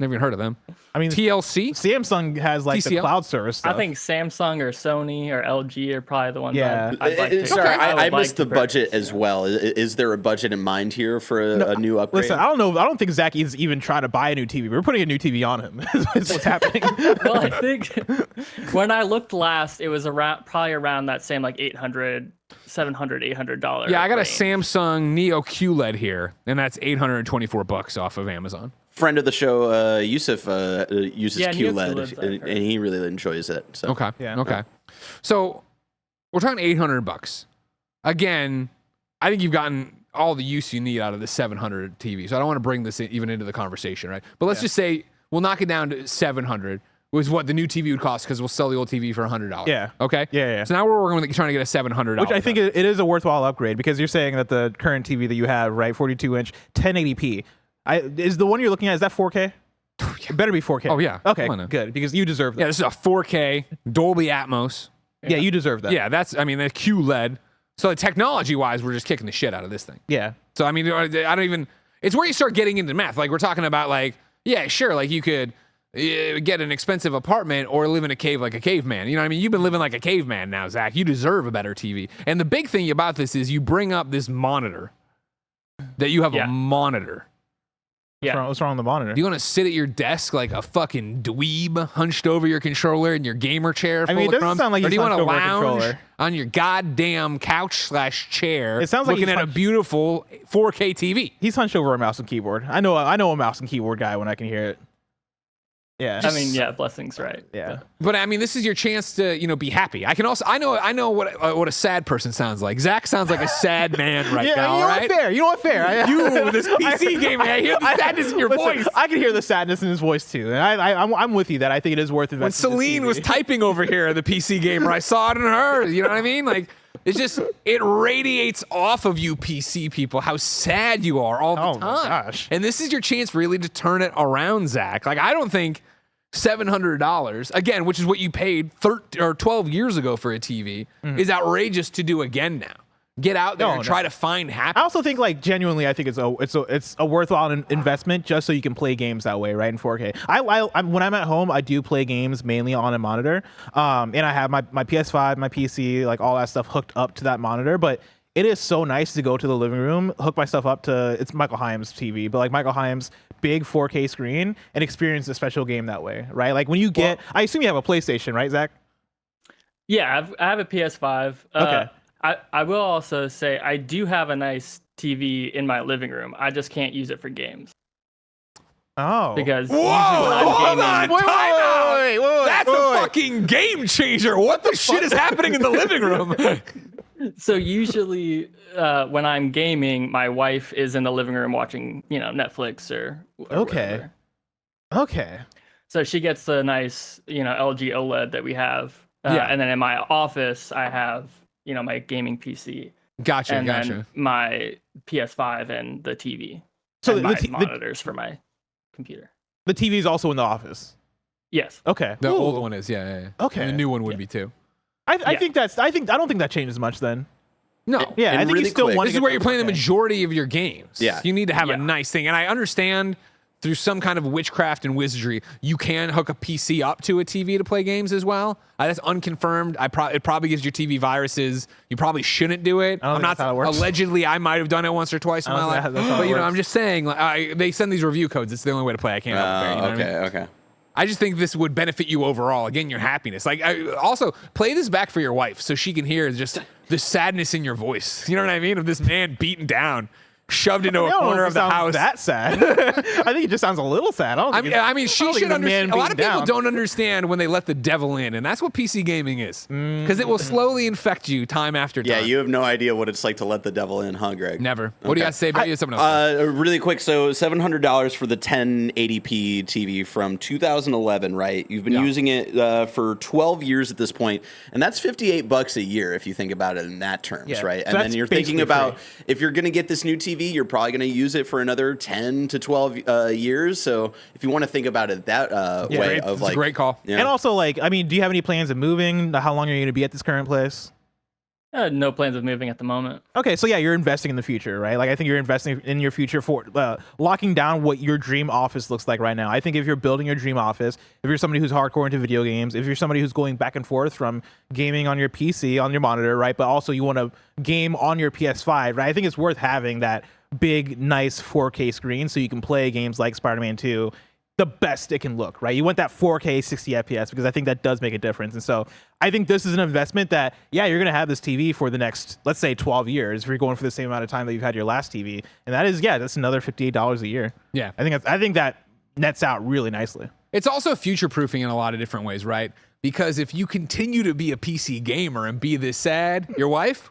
Never even heard of them. I mean, TLC? Samsung has like the TCL? cloud service stuff. I think Samsung or Sony or LG are probably the ones. Yeah. I'd like to. Sorry, I would like missed the to budget purchase, as well. Is there a budget in mind here for a new upgrade? Listen, I don't know. I don't think Zach is even trying to buy a new TV. We're putting a new TV on him. Is what's happening. Well, I think when I looked last, it was probably around that same like $800, $700, $800. Yeah, I got a range. Samsung Neo QLED here, and that's $824 off of Amazon. Friend of the show, Yusuf, uses Yeah, QLED, I've heard. and he really enjoys it. So. Okay. Yeah. Okay. So we're talking $800. Again, I think you've gotten all the use you need out of the 700 TV. So I don't want to bring this even into the conversation, right? But let's just say we'll knock it down to 700. Was what the new TV would cost because we'll sell the old TV for $100. Yeah. Okay. Yeah. So now we're working with trying to get a $700. Which I think it is a worthwhile upgrade because you're saying that the current TV that you have, right, 42-inch, 1080p. Is the one you're looking at, is that 4K? It better be 4K. Oh, yeah. Okay, Come on now. good, because you deserve that. Yeah, this is a 4K Dolby Atmos. Yeah, you deserve that. Yeah, the QLED. So technology-wise, we're just kicking the shit out of this thing. Yeah. So I mean, I don't even. It's where you start getting into math. Like we're talking about, like, yeah, sure, like you could get an expensive apartment or live in a cave like a caveman. You know what I mean? You've been living like a caveman now, Zach. You deserve a better TV. And the big thing about this is you bring up this monitor. That you have a monitor. Yeah. What's wrong with the monitor? Do you want to sit at your desk like a fucking dweeb, hunched over your controller in your gamer chair? I mean, it full of doesn't crumbs? sound like or do he's you want to hunched over a lounge controller. on your goddamn couch/chair? It sounds like looking he's at a beautiful 4K TV. He's hunched over a mouse and keyboard. I know a mouse and keyboard guy when I can hear it. Yeah. I mean, yeah, blessings, right? Yeah. But I mean, this is your chance to, be happy. I know what a sad person sounds like. Zach sounds like a sad man right Yeah, now. you know All right? what? Fair. You know what? Fair. You, this PC gaming, I hear the sadness in your voice. I can hear the sadness in his voice too, and I'm with you that I think it is worth When investing. in this Celine TV. was typing over here, the PC gamer, I saw it in her. You know what I mean? Like, it radiates off of you PC people how sad you are all the Oh time. my gosh. And this is your chance really to turn it around, Zach. Like, I don't think $700 again, which is what you paid 12 years ago for a TV, is outrageous to do again now. Get out there and try to find I happiness. also think, like, genuinely, I think it's a worthwhile investment just so you can play games that way, right, in 4K. When I'm at home, I do play games mainly on a monitor, and I have my PS5, my PC, like all that stuff hooked up to that monitor. But it is so nice to go to the living room, hook my stuff up to it's Michael Himes TV, but like Michael Himes big 4K screen and experience a special game that way, right? Like when you get, I assume you have a PlayStation, right, Zach? Yeah, I have a PS5. Okay. I will also say I do have a nice TV in my living room. I just can't use it for games Oh, because Whoa, usually when I'm hold gaming, on, Wait, time out. wait, That's a fucking game changer. What the shit is happening in the living room? so usually when I'm gaming, my wife is in the living room watching, Netflix or Okay. whatever. Okay. So she gets the nice, LG OLED that we have. Yeah. And then in my office, I have, my gaming PC Gotcha, and gotcha. then my PS5 and the TV. So and the my t- monitors for my computer. The TV is also in the office. Yes. Okay. The Ooh. old one is, yeah. Okay. And the new one would be too. I Yeah. think I don't think that changes much then. No. Yeah, And I think really you still quick- want This to is get where you're the playing the 4K. majority of your games. Yeah. You need to have a Yeah. nice thing. And I understand through some kind of witchcraft and wizardry, you can hook a PC up to a TV to play games as well. That's unconfirmed. It probably gives your TV viruses. You probably shouldn't do it. I don't think that's how it works. Allegedly, I might have done it once or twice in I my don't life. think that's how But it I'm works. just saying, like, they send these review codes. It's the only way to play. I can't help it. You know what I mean? Okay. I just think this would benefit you overall. Again, your happiness. Like, also play this back for your wife so she can hear just the sadness in your voice. You know what I mean? Of this man beaten down, shoved into I a don't know corner if of it the sounds house. that sad. I think it just sounds a little sad. I mean, she should understand. A lot of people down. don't understand when they let the devil in, and that's what PC gaming is. Because it will slowly infect you time after time. Yeah, you have no idea what it's like to let the devil in, huh, Greg? Never. What do you got to say about you? Someone else. Really quick, so $700 for the 1080p TV from 2011, right? You've been using it for 12 years at this point, and that's $58 a year if you think about it in that terms, Yeah. right? So And that's then you're thinking basically about free. if you're going to get this new TV, you're probably going to use it for another 10 to 12 years. So if you want to think about it that way, Great. of It's a like great call. Yeah. And also, like, I mean, do you have any plans of moving? How long are you going to be at this current place? No plans of moving at the moment. Okay, so yeah, you're investing in the future, right? Like I think you're investing in your future for locking down what your dream office looks like right now. I think if you're building your dream office, if you're somebody who's hardcore into video games, if you're somebody who's going back and forth from gaming on your PC, on your monitor, right, but also you want to game on your PS5, right? I think it's worth having that big, nice 4K screen so you can play games like Spider-Man 2 the best it can look, right? You want that 4K 60 FPS because I think that does make a difference. And so I think this is an investment that, yeah, you're going to have this TV for the next, let's say 12 years if you're going for the same amount of time that you've had your last TV. And that is, yeah, that's another $58 a year. Yeah. I think that nets out really nicely. It's also future-proofing in a lot of different ways, right? Because if you continue to be a PC gamer and be this sad, your wife,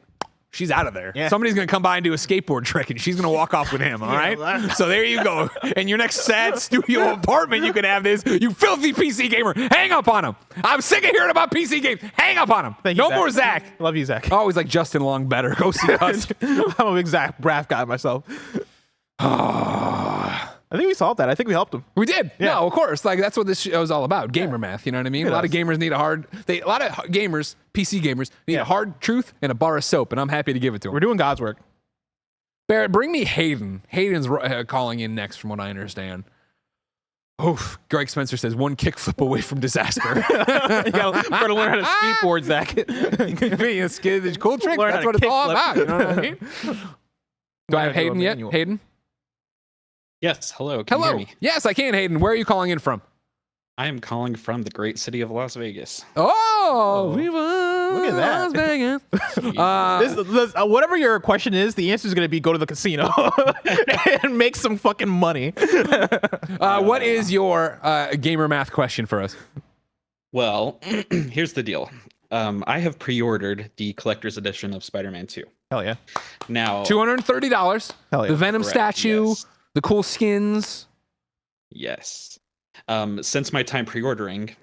she's out of there. Yeah. Somebody's going to come by and do a skateboard trick, and she's going to walk off with him, all right? So there you go. And your next sad studio apartment, you can have this, you filthy PC gamer. Hang up on him. I'm sick of hearing about PC games. Hang up on him. Thank you, no Zach. more Zach. Love you, Zach. Oh, he's like Justin Long better. Go see us. I'm a big Zach Braff guy myself. I think we solved that. I think we helped him. We did. Yeah. No, of course. Like that's what this show is all about. Gamer math. You know what I mean? A lot of gamers need a lot of gamers, PC gamers, need a hard truth and a bar of soap, and I'm happy to give it to them. We're doing God's work. Barrett, bring me Hayden. Hayden's calling in next, from what I understand. Oh, Greg Spencer says 1 kickflip away from disaster. You gotta learn how to skateboard, Zach. The cool trick. Learn That's how what to it's all kickflip. about. You know what I mean? Do I have Hayden yet? Hayden? Yes, hello. Can you hear me? Yes, I can, Hayden. Where are you calling in from? I am calling from the great city of Las Vegas. Oh, we won. Look at that. Las Vegas. Whatever your question is, the answer is going to be go to the casino and make some fucking money. What is your gamer math question for us? Well, here's the deal. I have pre-ordered the collector's edition of Spider-Man 2. Hell yeah. Now, $230. Hell yeah. The Venom Correct, statue, yes. the cool skins. Yes. Since my time pre-ordering,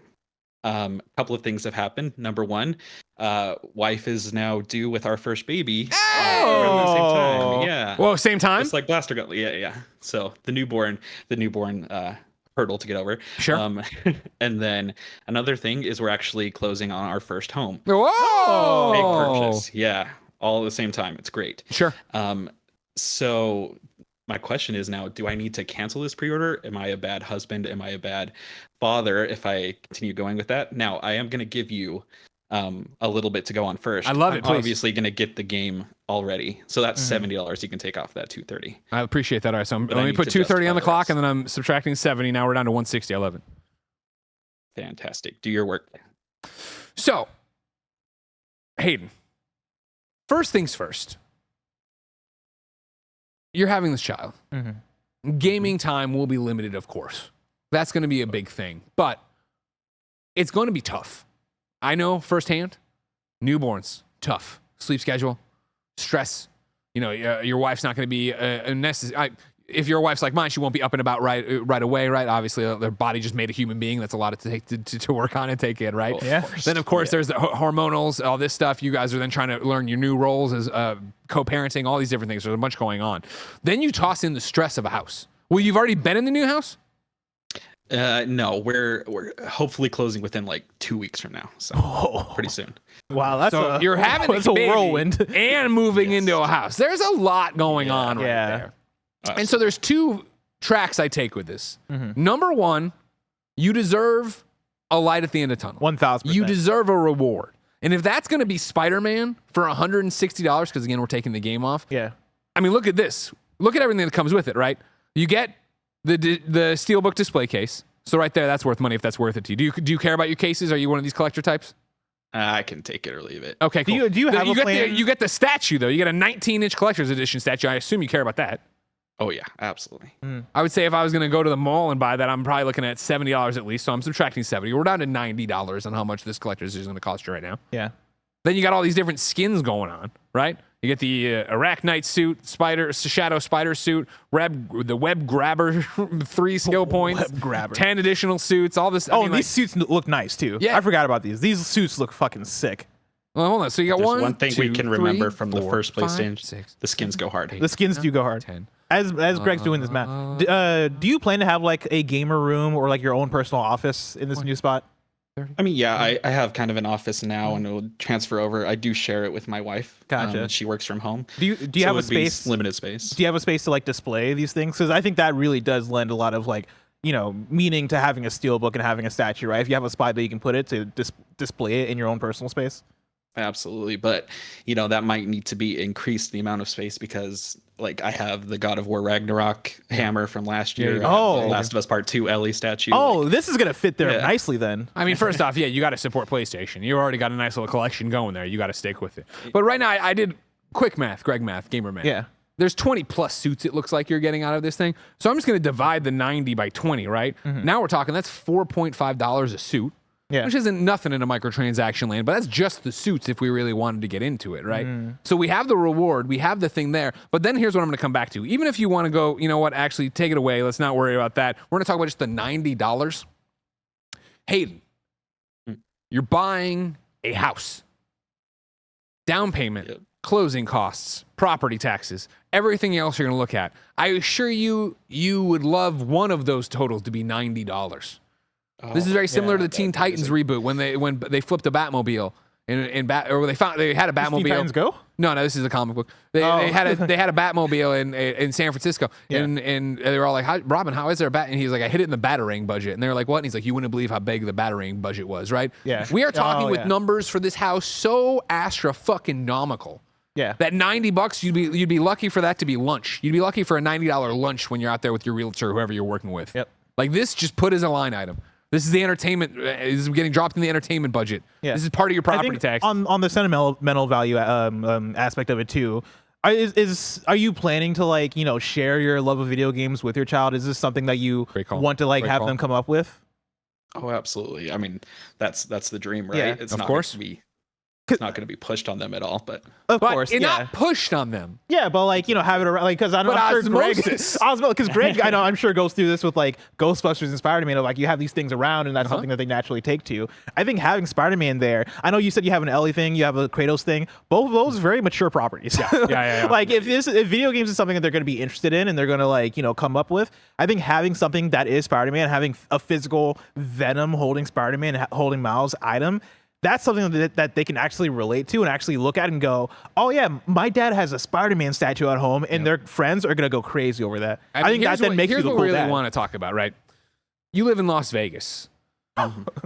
a couple of things have happened. Number one, wife is now due with our first baby around the same time. Yeah. Whoa, same time? It's like Blaster Gun. Yeah. So the newborn hurdle to get over. Sure. And then another thing is we're actually closing on our first home. Whoa! Big purchase. Yeah. All at the same time. It's great. Sure. So my question is now, do I need to cancel this pre-order? Am I a bad husband? Am I a bad father if I continue going with that? Now, I am going to give you a little bit to go on first. I love it, I'm please. obviously going to get the game already. So that's $70 you can take off that $230. I appreciate that. All right, so let I me need put to $230 on the justify the clock, rest. and then I'm subtracting 70. Now we're down to 160. I love it. Fantastic. Do your work. So, Hayden, first things first. You're having this child. Gaming time will be limited, of course. That's going to be a big thing, but it's going to be tough. I know firsthand, newborns, tough. Sleep schedule, stress. You know, your wife's not going to be necessary. If your wife's like mine, she won't be up and about right away, right? Obviously, their body just made a human being. That's a lot to take to work on and take in, right? Oh, Yeah. Then, of course, there's the hormonals, all this stuff. You guys are then trying to learn your new roles as co-parenting, all these different things. There's a bunch going on. Then you toss in the stress of a house. Well, you've already been in the new house? No, we're hopefully closing within like 2 weeks from now. So pretty soon. Wow, that's So you're having that's a a baby whirlwind. and moving into a house. There's a lot going on right there. And so there's two tracks I take with this. Number one, you deserve a light at the end of the tunnel. 1,000%. You deserve a reward. And if that's going to be Spider-Man for $160, because again, we're taking the game off. Yeah. I mean, look at this. Look at everything that comes with it, right? You get the Steelbook display case. So right there, that's worth money if that's worth it to you. Do you care about your cases? Are you one of these collector types? I can take it or leave it. Okay, cool. Do you have a plan? You get the statue, though. You get a 19-inch collector's edition statue. I assume you care about that. Oh, yeah, absolutely. I would say if I was going to go to the mall and buy that, I'm probably looking at $70 at least. So I'm subtracting 70. We're down to $90 on how much this collector's is going to cost you right now. Yeah. Then you got all these different skins going on, right? You get the Arachnite suit, Shadow Spider suit, the Web Grabber 3 skill points, Web Grabber. 10 additional suits, all this. These suits look nice too. Yeah. I forgot about these. These suits look fucking sick. Well, hold on. So you got There's one thing we can remember from the first five, PlayStation. 6, The skins go hard. The skins do go hard. 10. As Greg's doing this math, do you plan to have like a gamer room or like your own personal office in this new spot? I mean, yeah, I have kind of an office now, and it'll transfer over. I do share it with my wife. Gotcha. She works from home. Do you have a space? Limited space. Do you have a space to like display these things? Because I think that really does lend a lot of like, meaning to having a steelbook and having a statue, right? If you have a spot that you can put it to display it in your own personal space. Absolutely, but that might need to be increased the amount of space because like I have the God of War Ragnarok hammer from last year. Oh, the Last of Us Part 2 Ellie statue. Oh, this is gonna fit there nicely then. I mean, first off, you got to support PlayStation. You already got a nice little collection going there. You got to stick with it. But right now, I did quick math, Greg math, gamer math. Yeah. There's 20 plus suits it looks like you're getting out of this thing. So I'm just going to divide the 90 by 20, right? Now we're talking, that's $4.5 a suit. Yeah. Which isn't nothing in a microtransaction land, but that's just the suits if we really wanted to get into it, right? So we have the reward, we have the thing there, but then here's what I'm going to come back to. Even if you want to go, actually take it away, let's not worry about that. We're going to talk about just the $90. Hayden, you're buying a house. Down payment, closing costs, property taxes, everything else you're going to look at. I assure you, you would love one of those totals to be $90. This is very similar to the Teen Titans reboot when they flipped a Batmobile or they had a Batmobile. Teen Titans Go? No, this is a comic book. They had a Batmobile in San Francisco, and they were all like, "Robin, how is there a bat?" And he's like, "I hit it in the Batarang budget." And they were like, "What?" And he's like, "You wouldn't believe how big the Batarang budget was, right?" Yeah. We are talking with numbers for this house so astra-fucking-nomical. Yeah. That $90, you'd be lucky for that to be lunch. You'd be lucky for a $90 lunch when you're out there with your realtor, whoever you're working with. Yep. Like this, just put as a line item. This is the entertainment. This is getting dropped in the entertainment budget. Yeah. This is part of your property I think tax. On the sentimental value aspect of it too. Are you planning to share your love of video games with your child? Is this something that you want to have them come up with? Oh, absolutely. I mean, that's the dream, right? Yeah, it's of not course. It's not going to be pushed on them at all, but of course, it's not pushed on them. Yeah, but have it around, because I'm sure Greg, because Greg, I'm sure goes through this with Ghostbusters and Spider-Man. You have these things around, and that's something that they naturally take to. I think having Spider-Man there. I know you said you have an Ellie thing, you have a Kratos thing. Both of those are very mature properties. Yeah. If video games is something that they're going to be interested in and they're going to come up with, I think having something that is Spider-Man, having a physical Venom holding Spider-Man, holding Miles item. That's something that they can actually relate to and actually look at and go, oh yeah, my dad has a Spider-Man statue at home, and their friends are gonna go crazy over that. I think that then makes you the cool dad. Here's what we really want to talk about, right? You live in Las Vegas.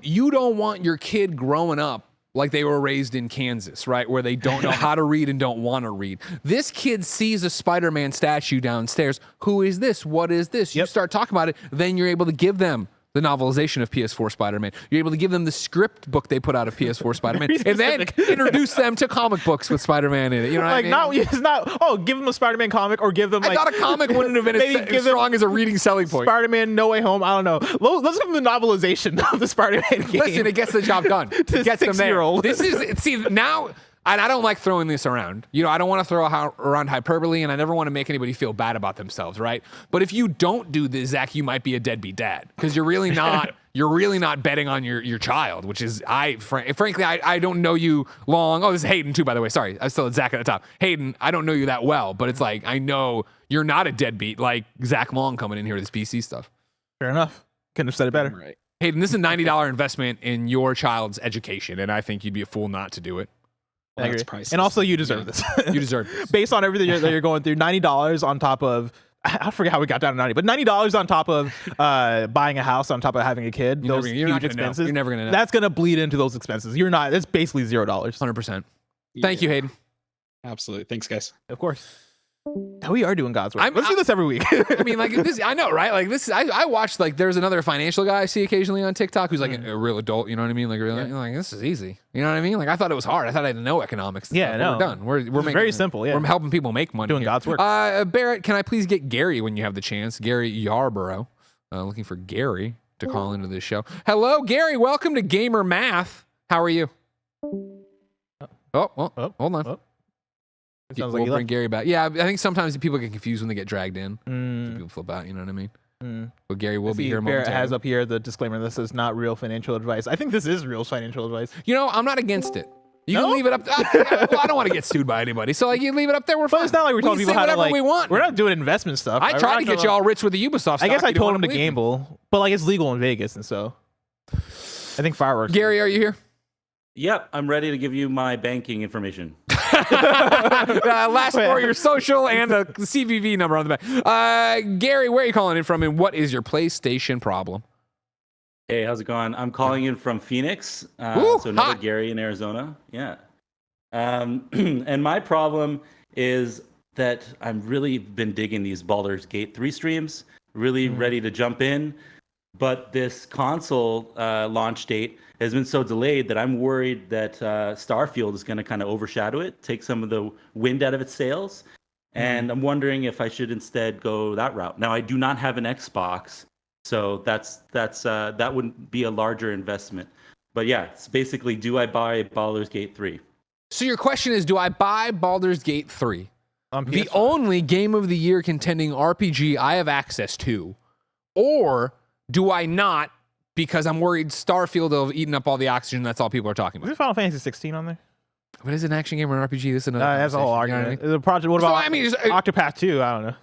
You don't want your kid growing up like they were raised in Kansas, right? Where they don't know how to read and don't want to read. This kid sees a Spider-Man statue downstairs. Who is this? What is this? You start talking about it, then you're able to give them the novelization of PS4 Spider-Man. You're able to give them the script book they put out of PS4 Spider-Man, and then introduce them to comic books with Spider-Man in it. You know what I mean? It's not. Oh, give them a Spider-Man comic, or give them. I thought a comic wouldn't have been as strong as a reading selling point. Spider-Man No Way Home. I don't know. Let's give them the novelization of the Spider-Man game. Listen, it gets the job done. It gets them there. This is now. And I don't like throwing this around. I don't want to throw around hyperbole, and I never want to make anybody feel bad about themselves, right? But if you don't do this, Zach, you might be a deadbeat dad because you're really not. You're really not betting on your child, which is frankly I don't know you long. Oh, this is Hayden too, by the way. Sorry, I still had Zach at the top. Hayden, I don't know you that well, but it's I know you're not a deadbeat like Zach Long coming in here with this PC stuff. Fair enough. Couldn't have said it better. Right. Hayden, this is a $90 investment in your child's education, and I think you'd be a fool not to do it. I agree. And also, you deserve this. You deserve this. Based on everything that you're going through, $90 on top of, I forget how we got down to 90, but $90 on top of buying a house, on top of having a kid, those huge expenses. You're never going to know. That's going to bleed into those expenses. It's basically $0. 100%. Thank you, Hayden. Absolutely. Thanks, guys. Of course. We are doing God's work. Let's do this every week. I mean, this, I know, right? I watched, there's another financial guy I see occasionally on TikTok who's a real adult, you know what I mean? This is easy. You know what I mean? I thought it was hard. I thought I had to know economics. Yeah, no. We're done. We're making very simple, yeah. We're helping people make money. Doing God's work. Barrett, can I please get Gary when you have the chance? Gary Yarborough. Looking for Gary to call into this show. Hello, Gary. Welcome to Gamer Math. How are you? Hold on. We'll bring Gary back. Yeah, I think sometimes people get confused when they get dragged in. People flip out, you know what I mean? But Gary will be here momentarily. Barrett has up here the disclaimer. This is not real financial advice. I think this is real financial advice. I'm not against it. You can leave it up. I don't want to get sued by anybody. So you leave it up there. We're fine. But it's not like we're telling people how to we want. We're not doing investment stuff. I tried to get you all rich with the Ubisoft stock. I guess I told him to gamble, but it's legal in Vegas, and so. I think fireworks. Gary, are you here? Yep, I'm ready to give you my banking information. Last four, your social and a CVV number on the back. Gary, where are you calling in from, and what is your PlayStation problem? Hey, how's it going? I'm calling in from Phoenix, Ooh, so another hot. Gary in Arizona. Yeah. And my problem is that I'm really been digging these Baldur's Gate 3 streams, really ready to jump in. But this console launch date has been so delayed that I'm worried that Starfield is going to kind of overshadow it, take some of the wind out of its sails. And I'm wondering if I should instead go that route. Now, I do not have an Xbox, so that wouldn't be a larger investment. But yeah, it's basically, do I buy Baldur's Gate 3? So your question is, do I buy Baldur's Gate 3? The only Game of the Year contending RPG I have access to, or do I not, because I'm worried Starfield will have eaten up all the oxygen. That's all people are talking Is about. there Final Fantasy 16 on there? What is an action game or an RPG? This is another. That's a whole conversation, argument. you know The project. What So, about I mean, just- Octopath 2? I don't know.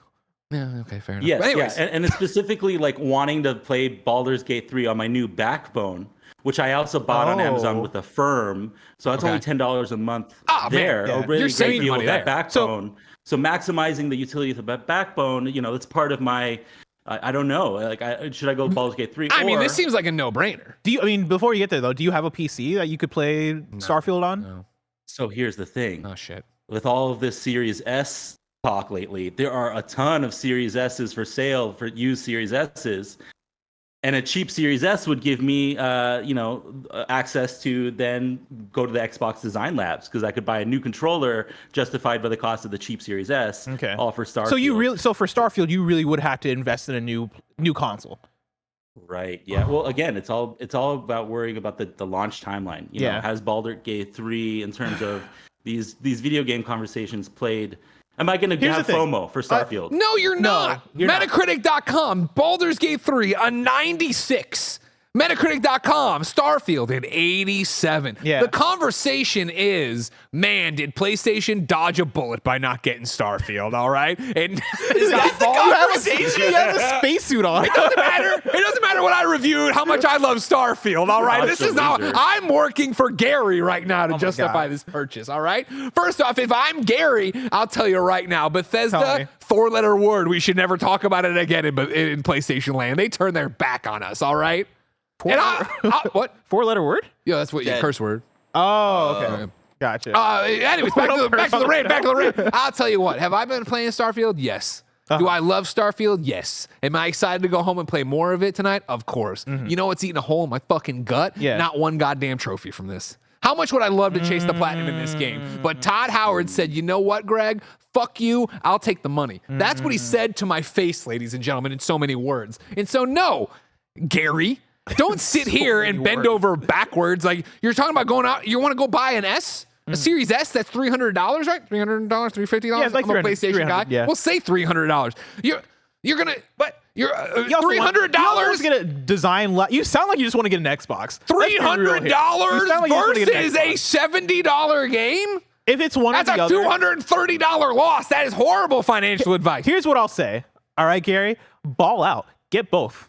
Yeah, okay, fair enough. Yes, But anyways, yeah. And it's specifically like wanting to play Baldur's Gate 3 on my new Backbone, which I also bought on Amazon with Affirm. So that's only $10 a month there. man, A really you're saving great deal money with that there. Backbone. So maximizing the utility of the Backbone, that's part of my. I don't know. Like, should I go Baldur's Gate 3? I mean, this seems like a no-brainer. Before you get there though, do you have a PC that you could play Starfield on? No. So here's the thing. Oh shit. With all of this Series S talk lately, there are a ton of Series S's for sale, for used Series S's. And a cheap Series S would give me, access to then go to the Xbox Design Labs, because I could buy a new controller justified by the cost of the cheap Series S. Okay. All for Starfield. So for Starfield, you really would have to invest in a new console. Right. Yeah. Well, again, it's all about worrying about the launch timeline. You know, has Baldur's Gate 3 in terms of these video game conversations played? Am I going to have FOMO for Starfield? No, you're not. Metacritic.com, Baldur's Gate 3, a 96. Metacritic.com, Starfield, an 87. Yeah. The conversation is, man, did PlayStation dodge a bullet by not getting Starfield, all right? And is that the conversation? You have a spacesuit on. It doesn't matter. It doesn't matter what I reviewed, how much I love Starfield, all right? This is not, I'm working for Gary right now to justify this purchase, all right? First off, if I'm Gary, I'll tell you right now, Bethesda, four-letter word, we should never talk about it again in PlayStation land. They turn their back on us, all right? What? Four-letter word? Yeah, that's what your curse word. Oh, okay. Gotcha. Anyways, back to the raid. I'll tell you what. Have I been playing Starfield? Yes. Do I love Starfield? Yes. Am I excited to go home and play more of it tonight? Of course. You know what's eating a hole in my fucking gut? Yeah. Not one goddamn trophy from this. How much would I love to chase the platinum in this game? But Todd Howard said, you know what, Greg? Fuck you. I'll take the money. That's what he said to my face, ladies and gentlemen, in so many words. And so, no, Gary, don't sit here and bend over backwards. Like, you're talking about going out. You want to go buy an S? A Series S, that's $300, right? $300, $350? Yeah, it's like I'm a PlayStation guy. Yeah. We'll say $300. You're gonna, but you're $300. You get a design. You sound like you just want to get an Xbox. $300 versus a $70 game. If it's one, that's a $230 loss. That is horrible financial advice. Here's what I'll say. All right, Gary, ball out. Get both.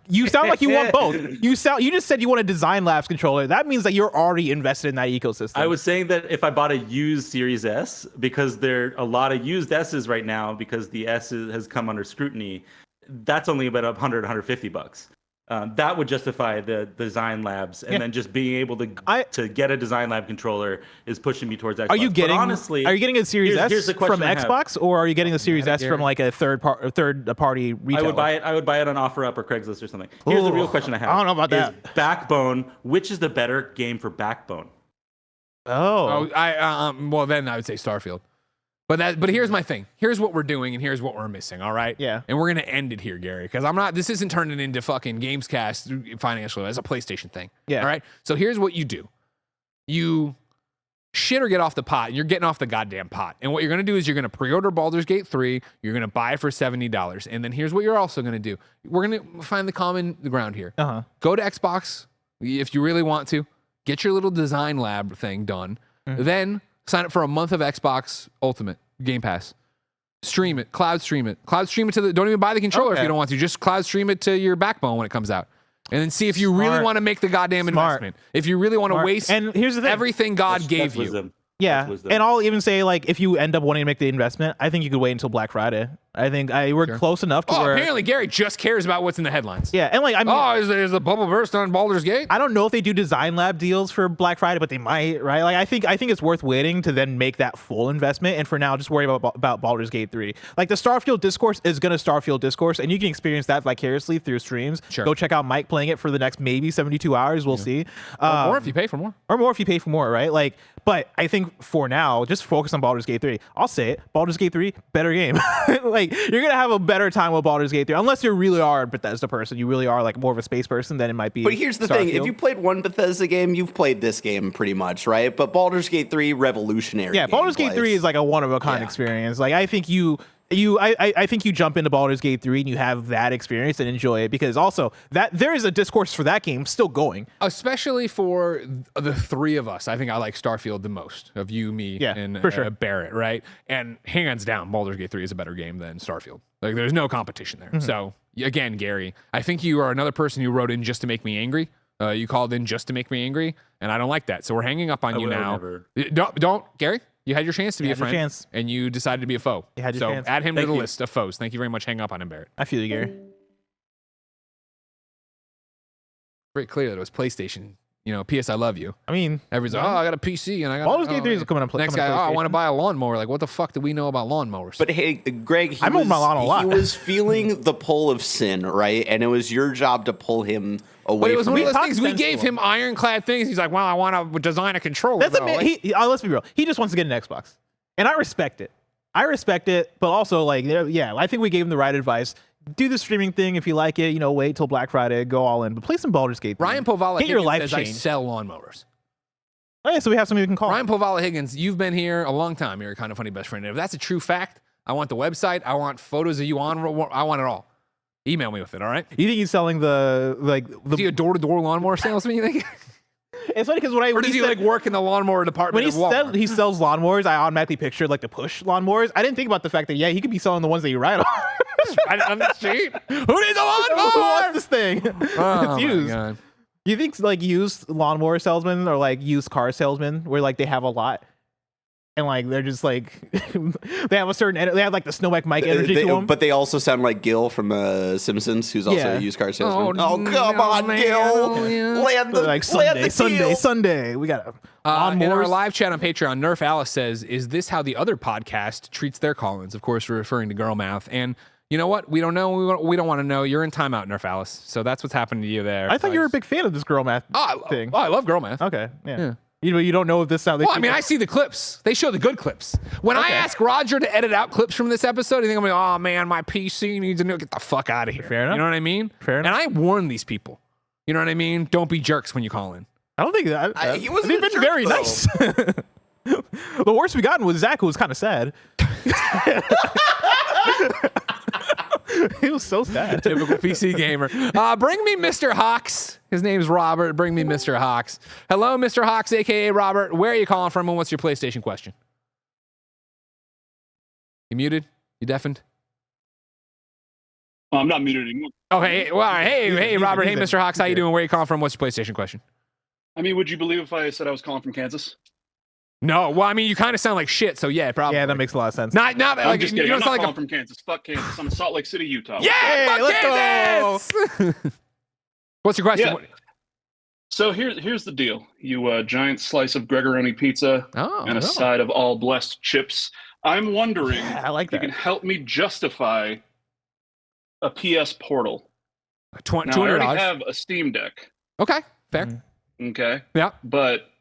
You sound like you want both. You just said you want a Design Labs controller. That means that you're already invested in that ecosystem. I was saying that if I bought a used Series S, because there are a lot of used S's right now, because the S has come under scrutiny, that's only about $100-$150. That would justify the Design Labs, and then just being able to get a Design Lab controller is pushing me towards Xbox. Are you getting a Series S here's the from Xbox, or are you getting a Series S from like a third party retailer? I would buy it on OfferUp or Craigslist or something. Here's the real question I have. I don't know about that. Backbone, which is the better game for Backbone? Well, then I would say Starfield. But here's my thing. Here's what we're doing, and here's what we're missing. All right. Yeah. And we're gonna end it here, Gary, because this isn't turning into fucking Gamescast financial as a PlayStation thing. Yeah. All right. So here's what you do. You shit or get off the pot, and you're getting off the goddamn pot. And what you're gonna do is you're gonna pre-order Baldur's Gate 3. You're gonna buy it for $70. And then here's what you're also gonna do. We're gonna find the common ground here. Go to Xbox if you really want to. Get your little Design Lab thing done. Then sign up for a month of Xbox Ultimate Game Pass. Stream it, cloud stream it to don't even buy the controller if you don't want to. Just cloud stream it to your Backbone when it comes out. And then see if you really want to make the goddamn investment. If you really want to waste and here's the thing. everything God gave That's you. wisdom. Yeah, That's wisdom. and I'll even say, like, if you end up wanting to make the investment, I think you could wait until Black Friday. I think we're close enough to where. Apparently Gary just cares about what's in the headlines. Yeah, and like, I mean, is the bubble burst on Baldur's Gate? I don't know if they do design lab deals for Black Friday, but they might, right? Like, I think it's worth waiting to then make that full investment. And for now, just worry about Baldur's Gate 3. Like, the Starfield discourse is gonna Starfield discourse, and you can experience that vicariously through streams. Sure. Go check out Mike playing it for the next maybe 72 hours. We'll see. Or more if you pay for more. Or more if you pay for more, right? Like, but I think for now, just focus on Baldur's Gate 3. I'll say it, Baldur's Gate 3, better game. Like, you're gonna have a better time with Baldur's Gate 3, unless you really are a Bethesda person. You really are like more of a space person, then it might be. But here's the thing: if you played one Bethesda game, you've played this game pretty much, right? But Baldur's Gate 3, revolutionary. Yeah, Baldur's Gate 3 is like a one of a kind experience. Like, I think I think you jump into Baldur's Gate 3 and you have that experience and enjoy it, because also that there is a discourse for that game still going. Especially for the three of us. I think I like Starfield the most of you, me, and for sure. Barrett, right? And hands down, Baldur's Gate 3 is a better game than Starfield. Like, there's no competition there. So, again, Gary, I think you are another person who wrote in just to make me angry. You called in just to make me angry, and I don't like that. So we're hanging up on you now. Don't, Gary. You had your chance to be a friend, and you decided to be a foe. You had your chance. Add him to the list of foes. Thank you very much. Hang up on him, Barrett. I feel you, Gary. Very clear that it was PlayStation. You know, PS, I love you. I mean, everyone's like, I got a PC, and I got Baldur's Gate 3 is coming up. Next guy, I want to buy a lawnmower. Like, what the fuck do we know about lawnmowers? But hey, Greg, I mow my lawn a lot. He was feeling the pull of sin, right? And it was your job to pull him away. But it was from one of it. those things. We gave him ironclad things. He's like, well, I want to design a controller. That's let's be real. He just wants to get an Xbox, and I respect it. But also, like, yeah, I think we gave him the right advice. Do the streaming thing if you like it. You know, wait till Black Friday, go all in. But play some Baldur's Gate 3. Ryan Povala Get your Higgins life says I changed. sell lawnmowers. Oh yeah, so we have somebody we can call. Ryan Povala Higgins, you've been here a long time. You're a kind of funny best friend. And if that's a true fact, I want the website. I want photos of you on. I want it all. Email me with it. All right. You think he's selling the Is he a door-to-door lawnmower salesman? You think? It's funny because or does he like work in the lawnmower department? When he sells lawnmowers, I automatically pictured like the push lawnmowers. I didn't think about the fact that he could be selling the ones that you ride on. Right on the street. Who needs a lawnmower? Who wants this thing? Oh, it's used. God. You think like used lawnmower salesmen or like used car salesmen where like they have a lot and like they're just like they have like the Snowback Mike energy to them. But they also sound like Gil from Simpsons, who's also a used car salesman. Oh, come on, man. Gil! Land the like Sunday. We got in our live chat on Patreon, Nerf Alice says, "Is this how the other podcast treats their call-ins?" Of course, we're referring to Girl Math. And you know what? We don't know. We don't want to know. You're in timeout, Nerf Alice. So that's what's happened to you there. I thought you were a big fan of this Girl Math thing. Oh, I love Girl Math. Okay, yeah. You don't know if this sounds. Well, I mean, I see the clips. They show the good clips. When I ask Roger to edit out clips from this episode, you think I'm like, oh man, my PC needs to know. Get the fuck out of here. Fair enough. You know what I mean? Fair enough. And I warn these people. You know what I mean? Don't be jerks when you call in. I don't think that. He wasn't They've a been jerk, very though. nice. The worst we gotten was Zach, who was kind of sad. He was so sad. Typical PC gamer. Bring me Mr. Hawks. His name's Robert. Bring me Mr. Hawks. Hello, Mr. Hawks, a.k.a. Robert. Where are you calling from, and what's your PlayStation question? You muted? You deafened? I'm not muted anymore. Okay. Well, hey, Robert. Hey, Mr. Hawks. How you doing? Where are you calling from? What's your PlayStation question? I mean, would you believe if I said I was calling from Kansas? No. Well, I mean, you kind of sound like shit, so yeah, probably. Yeah, that makes a lot of sense. Not I'm like just you kidding. I'm don't not sound calling from Kansas. Fuck Kansas. I'm in Salt Lake City, Utah. Yeah, let's Kansas! What's your question? Yeah. So here's the deal. You giant slice of Gregoroni pizza and a side of all blessed chips. I'm wondering I like if you that. can help me justify a PS Portal. Now, I $200. already have a Steam Deck. Okay, fair. Okay. Yeah. But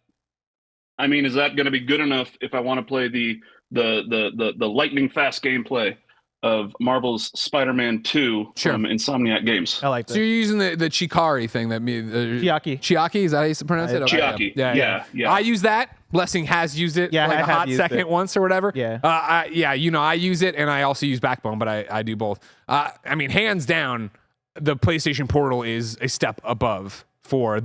I mean, is that going to be good enough if I want to play the lightning fast gameplay of Marvel's Spider-Man 2 from Insomniac Games? I like that. So you're using the Chikari thing that Chiaki. Chiaki, is that how you pronounce it? Okay, Chiaki. Yeah. I use that. Blessing has used it Yeah, like I a have hot used second it. once or whatever. Yeah. I use it, and I also use Backbone, but I do both. I mean, hands down, the PlayStation Portal is a step above for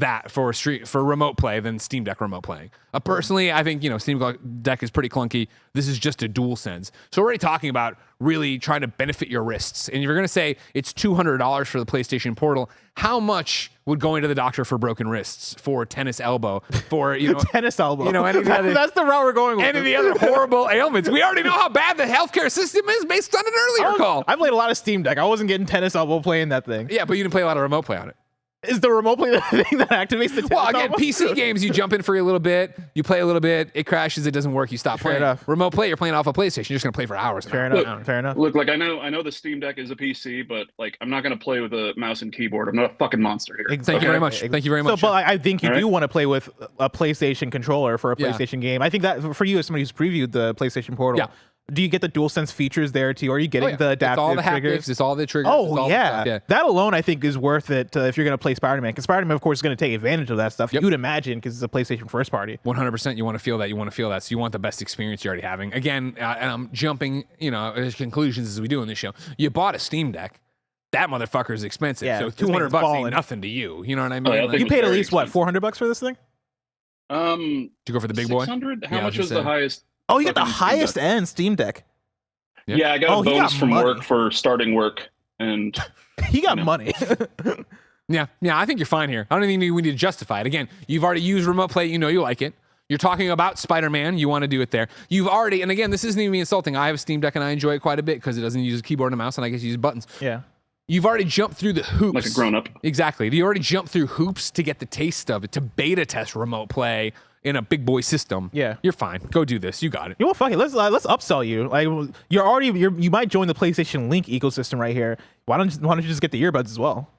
remote play than Steam Deck remote playing. Personally, I think Steam Deck is pretty clunky. This is just a DualSense. So we're already talking about really trying to benefit your wrists. And if you're going to say it's $200 for the PlayStation Portal, how much would going to the doctor for broken wrists, for tennis elbow, for tennis elbow? Any of the other, that's the route we're going with. Any of the other horrible ailments. We already know how bad the healthcare system is based on an earlier call. I played a lot of Steam Deck. I wasn't getting tennis elbow playing that thing. Yeah, but you didn't play a lot of remote play on it. Is the remote play the thing that activates the tennis Well, again, elbow? PC games, you jump in for a little bit, you play a little bit, it crashes, it doesn't work, you stop Fair playing. enough. Remote play, you're playing off a PlayStation, you're just going to play for hours. Fair enough. Look, like I know the Steam Deck is a PC, but like I'm not going to play with a mouse and keyboard. I'm not a fucking monster here. Thank you very much. Thank you very much. So, but I think you do want to play with a PlayStation controller for a PlayStation game. I think that for you, as somebody who's previewed the PlayStation Portal, do you get the DualSense features there too? Or are you getting the adaptive it's all the triggers? haptics, it's all the triggers. Oh, yeah. That alone, I think, is worth it if you're going to play Spider-Man. Because Spider-Man, of course, is going to take advantage of that stuff. You'd imagine, because it's a PlayStation first party. 100%. You want to feel that. So you want the best experience you're already having. Again, and I'm jumping, conclusions as we do in this show. You bought a Steam Deck. That motherfucker is expensive. Yeah, so this thing's $200 ain't ballin'. nothing to you. You know what I mean? Yeah, I think You paid at very least, expensive. what, $400 for this thing? Did you go for the big boy? 600? How Yeah, I much was was gonna the say. highest? Oh, you got the fucking Steam highest Deck? end Steam Deck. Yeah, I got a he got bonus from money. work for starting work, and He got money. Yeah, I think you're fine here. I don't even think we need to justify it. Again, you've already used remote play. You know you like it. You're talking about Spider-Man. You want to do it there. You've already, and again, this isn't even insulting. I have a Steam Deck and I enjoy it quite a bit because it doesn't use a keyboard and a mouse, and I get to use buttons. Yeah. You've already jumped through the hoops. like a grown-up. Exactly. You already jumped through hoops to get the taste of it, to beta test remote play in a big boy system. Yeah. You're fine. Go do this. You got it. You know what? Fuck it. Let's upsell you. Like you might join the PlayStation Link ecosystem right here. Why don't you just get the earbuds as well?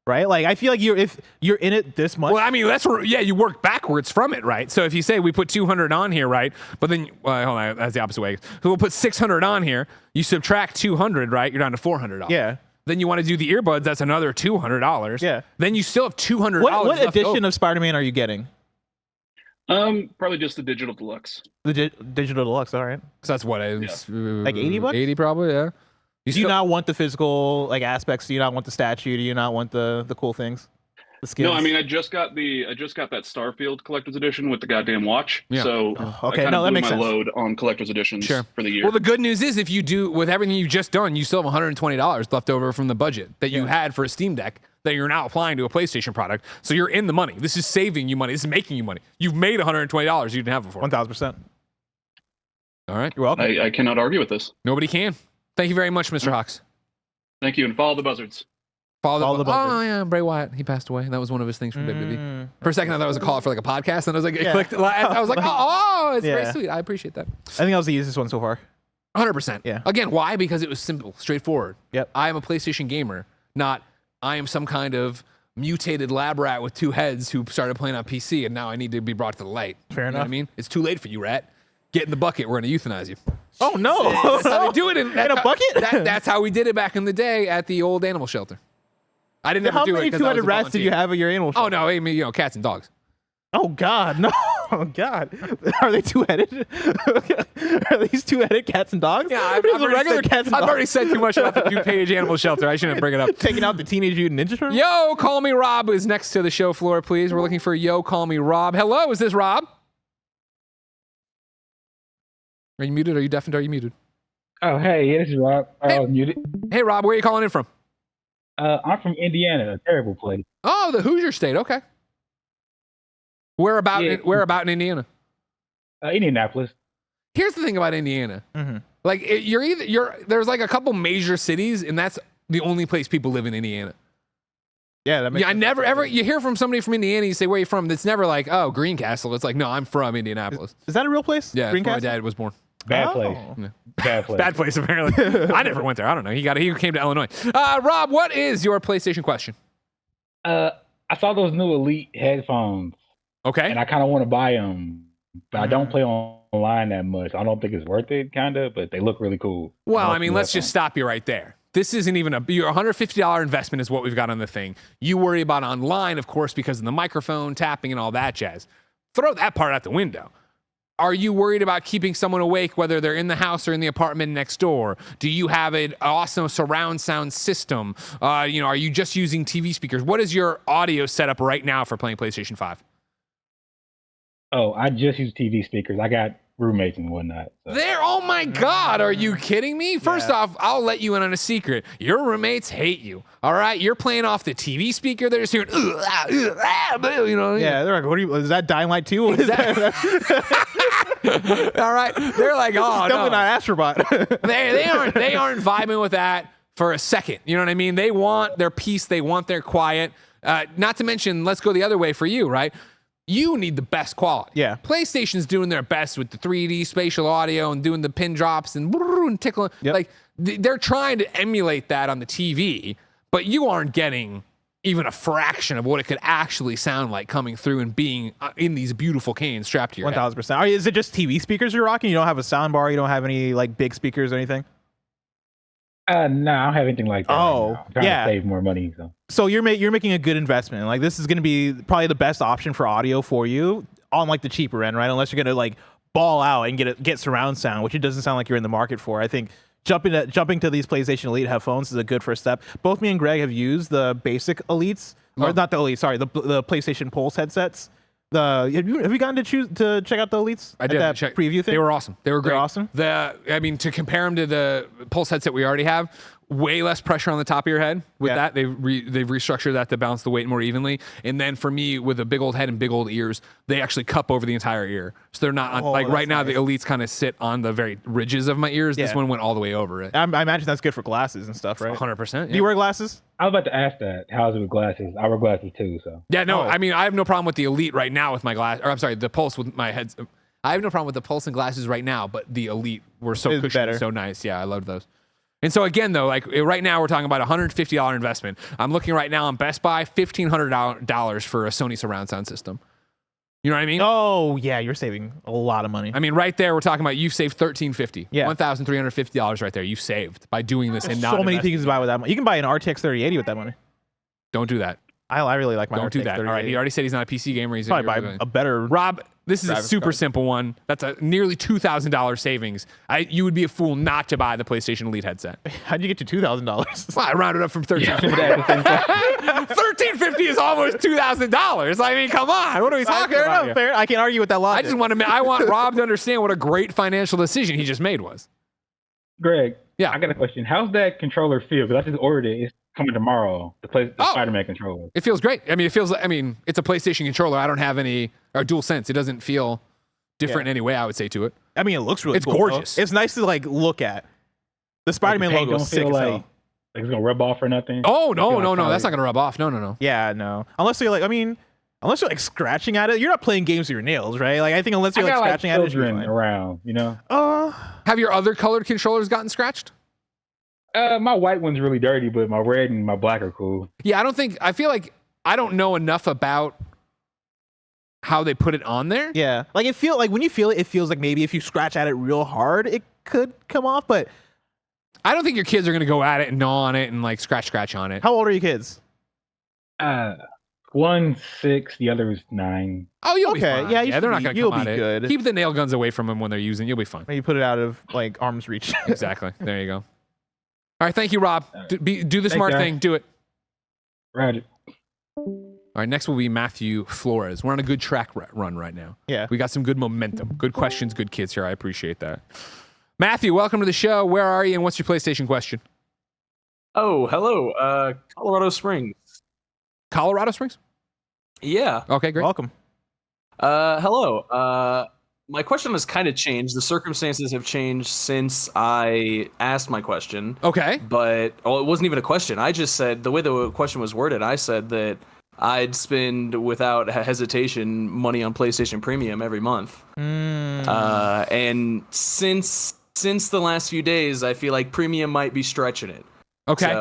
Right? Like I feel like if you're in it this much. Well, I mean, you work backwards from it, right? So if you say we put 200 on here, right? But then, hold on, that's the opposite way. So we'll put 600 on here. You subtract 200, right? You're down to $400. Yeah. Then you want to do the earbuds. That's another $200. Yeah. Then you still have $200. What left edition over. of Spider-Man are you getting? Probably just the digital deluxe. The digital deluxe. All right. So that's what it is. Like $80? 80 probably. Yeah. Do you not want the physical aspects? Do you not want the statue? Do you not want the cool things? The skins? No, I mean I just got that Starfield collector's edition with the goddamn watch. Yeah. So okay, I no, that blew makes my sense. load on collector's editions for the year. Well, the good news is if you do with everything you've just done, you still have $120 left over from the budget that you had for a Steam Deck that you're now applying to a PlayStation product. So you're in the money. This is saving you money. This is making you money. You've made $120 you didn't have before. 1,000%. All right. You're welcome. I cannot argue with this. Nobody can. Thank you very much, Mr. Hawks. Thank you, and follow the buzzards. Follow the buzzards. Oh yeah, Bray Wyatt. He passed away. That was one of his things from WWE. For a second, I thought it was a call for like a podcast, and I was like, it clicked. I was like, it's very sweet. I appreciate that. I think that was the easiest one so far. 100%. Yeah. Again, why? Because it was simple, straightforward. Yep. I am a PlayStation gamer, not I am some kind of mutated lab rat with two heads who started playing on PC, and now I need to be brought to the light. Fair You know enough. what I mean? It's too late for you, rat. Get in the bucket. We're going to euthanize you. Oh no! That's how they do it in a bucket. That's how we did it back in the day at the old animal shelter. I didn't ever How do many it because I was two-headed a rats did you volunteer. have at your animal Oh shelter? no, I mean cats and dogs. Oh God, no! Oh God, are they two-headed? Are these two-headed cats and dogs? Yeah, These are regular cats and I've dogs. already said too much about the DuPage animal shelter. I shouldn't bring it up. Taking out the Teenage Mutant Ninja Turtles. Yo, Call Me Rob is next to the show floor, please. We're looking for Yo, Call Me Rob. Hello, is this Rob? Are you muted? Are you deafened? Are you muted? Oh, hey, yeah, this is Rob. Hey. Muted. Hey, Rob, where are you calling in from? I'm from Indiana, a terrible place. Oh, the Hoosier State. Okay. Where about in Indiana? Indianapolis. Here's the thing about Indiana. Mm-hmm. Like there's like a couple major cities, and that's the only place people live in Indiana. Yeah, that makes I sense. never ever you hear from somebody from Indiana. You say where you from. It's never like Greencastle. It's like no, I'm from Indianapolis. Is that a real place? Yeah, Greencastle? where my dad was born. Bad place. Yeah. Bad place. Bad place apparently. I never went there. I don't know. He came to Illinois. Rob, what is your PlayStation question? I saw those new Elite headphones, Okay. and I kind of want to buy them, but I don't play online that much. I don't think it's worth it, kind of, but they look really cool. Well, I mean, let's just stop you right there. This isn't even your $150 investment is what we've got on the thing. You worry about online, of course, because of the microphone tapping and all that jazz. Throw that part out the window. Are you worried about keeping someone awake, whether they're in the house or in the apartment next door? Do you have an awesome surround sound system? Are you just using TV speakers? What is your audio setup right now for playing PlayStation 5? Oh, I just use TV speakers. I got roommates and whatnot. So. Oh my God, are you kidding me? First off, I'll let you in on a secret. Your roommates hate you. All right, you're playing off the TV speaker. They're just hearing, Yeah, they're like, is that Dying Light 2? What is that? All right, they're like, oh, definitely not Astrobot. they aren't vibing with that for a second. You know what I mean? They want their peace. They want their quiet. Not to mention, let's go the other way for you, right? You need the best quality. Yeah. PlayStation's doing their best with the 3D spatial audio and doing the pin drops and tickling. Yep. Like they're trying to emulate that on the TV, but you aren't getting even a fraction of what it could actually sound like coming through and being in these beautiful canes strapped to your head. 1000%. Is it just TV speakers you're rocking? You don't have a sound bar? You don't have any like big speakers or anything? No, I don't have anything like that. Oh, right, I'm trying to save more money. So you're making a good investment. Like this is going to be probably the best option for audio for you on like the cheaper end, right? Unless you're going to like ball out and get surround sound, which it doesn't sound like you're in the market for. I think jumping to these PlayStation Elite headphones is a good first step. Both me and Greg have used the basic Elites, or not the Elite, sorry, the PlayStation Pulse headsets. Have you gotten to check out the Elites? I did. That preview thing. They were awesome. They were great. They're awesome. To compare them to the Pulse headset we already have, way less pressure on the top of your head with that. They've restructured that to balance the weight more evenly. And then for me, with a big old head and big old ears, they actually cup over the entire ear. So they're not right now. The Elites kind of sit on the very ridges of my ears. This one went all the way over it. I imagine that's good for glasses and stuff, right? 100%. Do you wear glasses? I was about to ask that. How's it with glasses? I wear glasses too, so. Yeah, no, I mean, I have no problem with the Elite right now with my glass, or I'm sorry, the Pulse with my heads. I have no problem with the Pulse and glasses right now, but the Elite were so cushiony, so nice. Yeah, I loved those. And so again, though, like right now we're talking about a $150 investment. I'm looking right now on Best Buy, $1,500 for a Sony surround sound system. You know what I mean? Oh yeah, you're saving a lot of money. I mean, right there, we're talking about you've saved $1,350. Yeah, $1,350 right there. You've saved by doing this and not. So many things to buy with that money. You can buy an RTX 3080 with that money. Don't do that. I really like my Don't RTX do that. 3080. All right. He already said he's not a PC gamer. He's probably buy a better. Rob, this is a super simple one. That's a nearly $2,000 savings. You would be a fool not to buy the PlayStation Elite headset. How'd you get to $2,000? Well, I rounded up from $1,350. $1,350 is almost $2,000. I mean, come on. What are we talking about? Fair. I can't argue with that logic. I want Rob to understand what a great financial decision he just made was. Greg, I got a question. How's that controller feel? Because I just ordered it. It's coming tomorrow. The Spider-Man controller. It feels great. I mean, it's a PlayStation controller. I don't have any or DualSense. It doesn't feel different in any way, I would say, to it. I mean, it looks really cool. It's gorgeous. Though. It's nice to like look at. The Spider-Man logo is sick as hell. Like it's gonna rub off or nothing. Oh no, that's not gonna rub off. No. Yeah, no. Unless you're like scratching at it, you're not playing games with your nails, right? Like I think unless you're like scratching at it, you're fine. Around, you know. Have your other colored controllers gotten scratched? My white one's really dirty, but my red and my black are cool. Yeah, I feel like I don't know enough about how they put it on there. Yeah, like when you feel it, it feels like maybe if you scratch at it real hard, it could come off. But I don't think your kids are gonna go at it and gnaw on it and like scratch on it. How old are your kids? 1's 6, the other is 9. Oh, you'll be fine. Yeah, they're not gonna come at it. Good. Keep the nail guns away from them when they're using. You'll be fine. Maybe put it out of like arm's reach. Exactly. There you go. All right, thank you, Rob. Do the smart thing. Do it. Right. All right, next will be Matthew Flores. We're on a good track run right now. Yeah. We got some good momentum. Good questions, good kids here. I appreciate that. Matthew, welcome to the show. Where are you and what's your PlayStation question? Oh, hello. Colorado Springs. Colorado Springs? Yeah. Okay, great. Welcome. Hello. My question has kind of changed. The circumstances have changed since I asked my question. Okay. But it wasn't even a question. I just said, the way the question was worded, I said that I'd spend without hesitation money on PlayStation Premium every month. And since the last few days, I feel like Premium might be stretching it. Okay.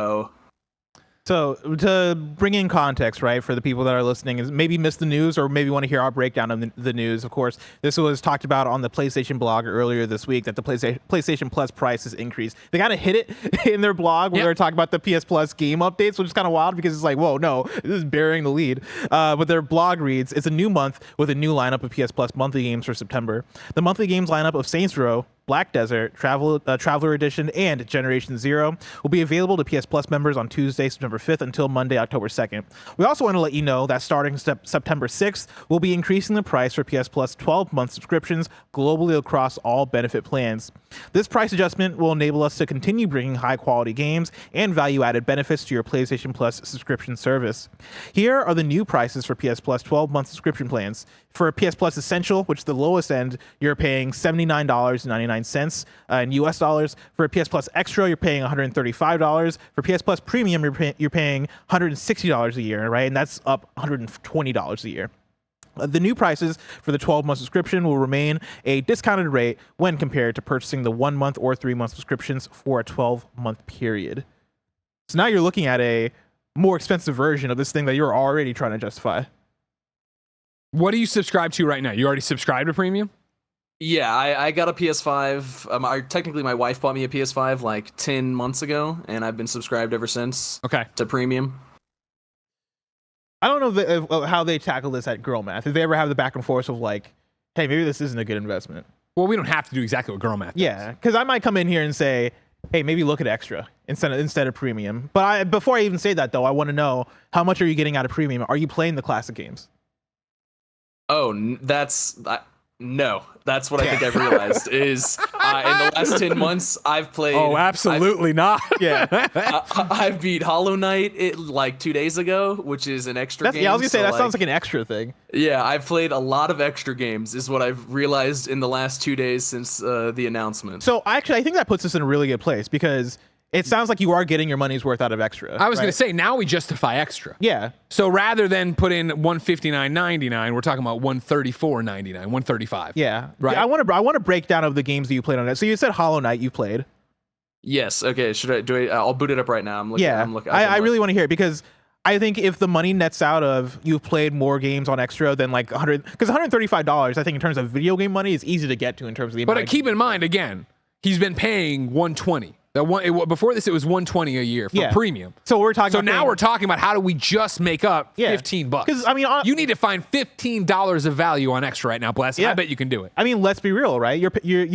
So to bring in context, right, for the people that are listening, is maybe missed the news or maybe want to hear our breakdown of the news. Of course, this was talked about on the PlayStation blog earlier this week that the PlayStation Plus price has increased. They kind of hit it in their blog when they were talking about the PS Plus game updates, which is kind of wild because it's like, whoa, no, this is burying the lead. But their blog reads, it's a new month with a new lineup of PS Plus monthly games for September. The monthly games lineup of Saints Row, Black Desert, Traveler Edition, and Generation Zero will be available to PS Plus members on Tuesday, September 5th until Monday, October 2nd. We also want to let you know that starting September 6th, we'll be increasing the price for PS Plus 12-month subscriptions globally across all benefit plans. This price adjustment will enable us to continue bringing high-quality games and value-added benefits to your PlayStation Plus subscription service. Here are the new prices for PS Plus 12-month subscription plans. For PS Plus Essential, which is the lowest end, you're paying $79.99 in US dollars. For PS Plus Extra, you're paying $135. For PS Plus Premium, you're paying $160 a year, right? And that's up $120 a year. The new prices for the 12-month subscription will remain a discounted rate when compared to purchasing the 1-month or 3-month subscriptions for a 12-month period. So now you're looking at a more expensive version of this thing that you're already trying to justify. What do you subscribe to right now? You already subscribed to Premium? Yeah, I got a PS5. Technically, my wife bought me a PS5 like 10 months ago, and I've been subscribed ever since. Okay. To Premium. I don't know how they tackle this at Girl Math. If they ever have the back and forth of like, hey, maybe this isn't a good investment. Well, we don't have to do exactly what Girl Math does. Yeah, because I might come in here and say, hey, maybe look at Extra instead of Premium. But before I even say that, though, I want to know, how much are you getting out of Premium? Are you playing the classic games? Oh, no. That's what I think I've realized is in the last 10 months, I've played... Oh, absolutely not. Yeah. I've beat Hollow Knight like 2 days ago, which is an extra game. Yeah, I was going to say, that sounds like an extra thing. Yeah, I've played a lot of extra games is what I've realized in the last 2 days since the announcement. So actually, I think that puts us in a really good place because it sounds like you are getting your money's worth out of Extra. I was going to say, now we justify Extra. Yeah. So rather than put in $159.99, we're talking about $134.99, $135. Yeah. Right. Yeah, I want a breakdown of the games that you played on it. So you said Hollow Knight you played. Yes. Okay. I'll boot it up right now. I really want to hear it because I think if the money nets out of you've played more games on Extra than like because $135, I think in terms of video game money is easy to get to in terms of the amount. But keep in mind, again, he's been paying $120. Before this, it was $120 a year for Premium. So we're talking. So now we're talking about how do we just make up $15? Because I mean, you need to find $15 of value on Extra right now, Bless. I bet you can do it. I mean, let's be real, right? You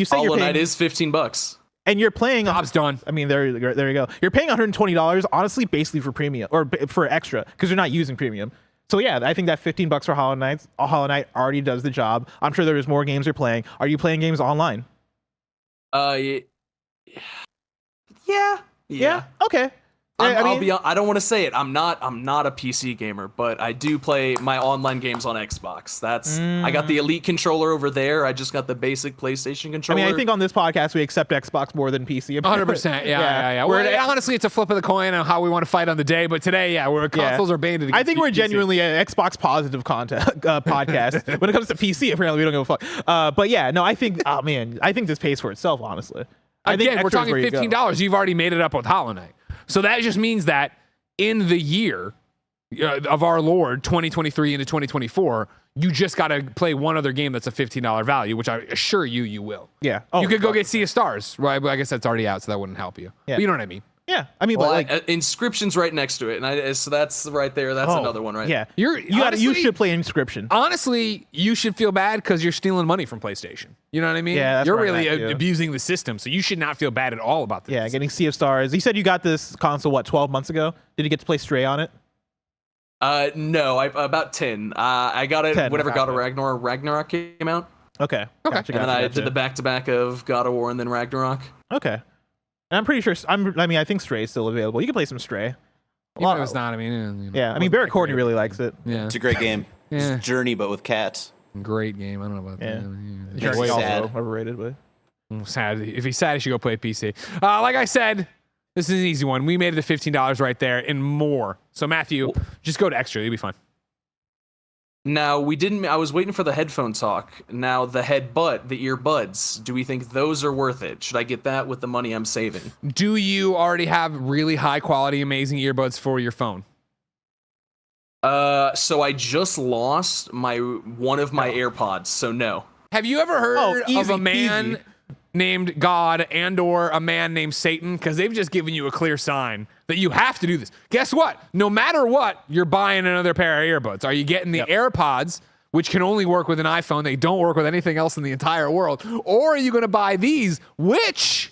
say Hollow you're paying. Knight is $15, and you're playing. Job's done. I mean, there you go. You're paying $120, honestly, basically for Premium or for Extra because you're not using Premium. So yeah, I think that $15 for Hollow Knight already does the job. I'm sure there's more games you're playing. Are you playing games online? Yeah. Okay. I don't want to say it. I'm not a PC gamer, but I do play my online games on Xbox. I got the Elite controller over there. I just got the basic PlayStation controller. I mean, I think on this podcast we accept Xbox more than PC. 100%. Yeah. Honestly, it's a flip of the coin on how we want to fight on the day. But today, where consoles are banded against I think we're genuinely an Xbox positive podcast. When it comes to PC, apparently we don't give a fuck. But yeah, no, I think, I think this pays for itself, honestly. Again, we're talking $15. You've already made it up with Hollow Knight. So that just means that in the year of our Lord, 2023 into 2024, you just got to play one other game that's a $15 value, which I assure you will. Yeah. You could go get Sea of Stars, right? But I guess that's already out, so that wouldn't help you. Yeah. But you know what I mean? Yeah. I mean, but Inscription's right next to it, and so that's right there. That's another one, right? Yeah. You should play Inscription. Honestly, you should feel bad because you're stealing money from PlayStation. You know what I mean? Yeah, that's you're really abusing the system, so you should not feel bad at all about this. Yeah, getting Sea of Stars. You said you got this console 12 months ago? Did you get to play Stray on it? No, about 10. I got it whenever God of Ragnarok came out. Okay. Gotcha, and then I did the back-to-back of God of War and then Ragnarok. Okay. And I'm pretty sure. I think Stray is still available. You can play some Stray. Even if it's not, Barrett Courtney really likes it. Yeah, it's a great game. Yeah. It's Journey, but with cats. Great game. I don't know about that. Journey's also overrated, but sad. If he's sad, he should go play PC. Like I said, this is an easy one. We made it to $15 right there and more. So Matthew, just go to Extra. You'll be fine. Now I was waiting for the headphone talk. Now the earbuds. Do we think those are worth it? Should I get that with the money I'm saving? Do you already have really high quality, amazing earbuds for your phone? So I just lost one of my AirPods, so no. Have you ever heard of a man named God and/or a man named Satan? Because they've just given you a clear sign that you have to do this. Guess what? No matter what, you're buying another pair of earbuds. Are you getting the AirPods, which can only work with an iPhone? They don't work with anything else in the entire world. Or are you going to buy these, which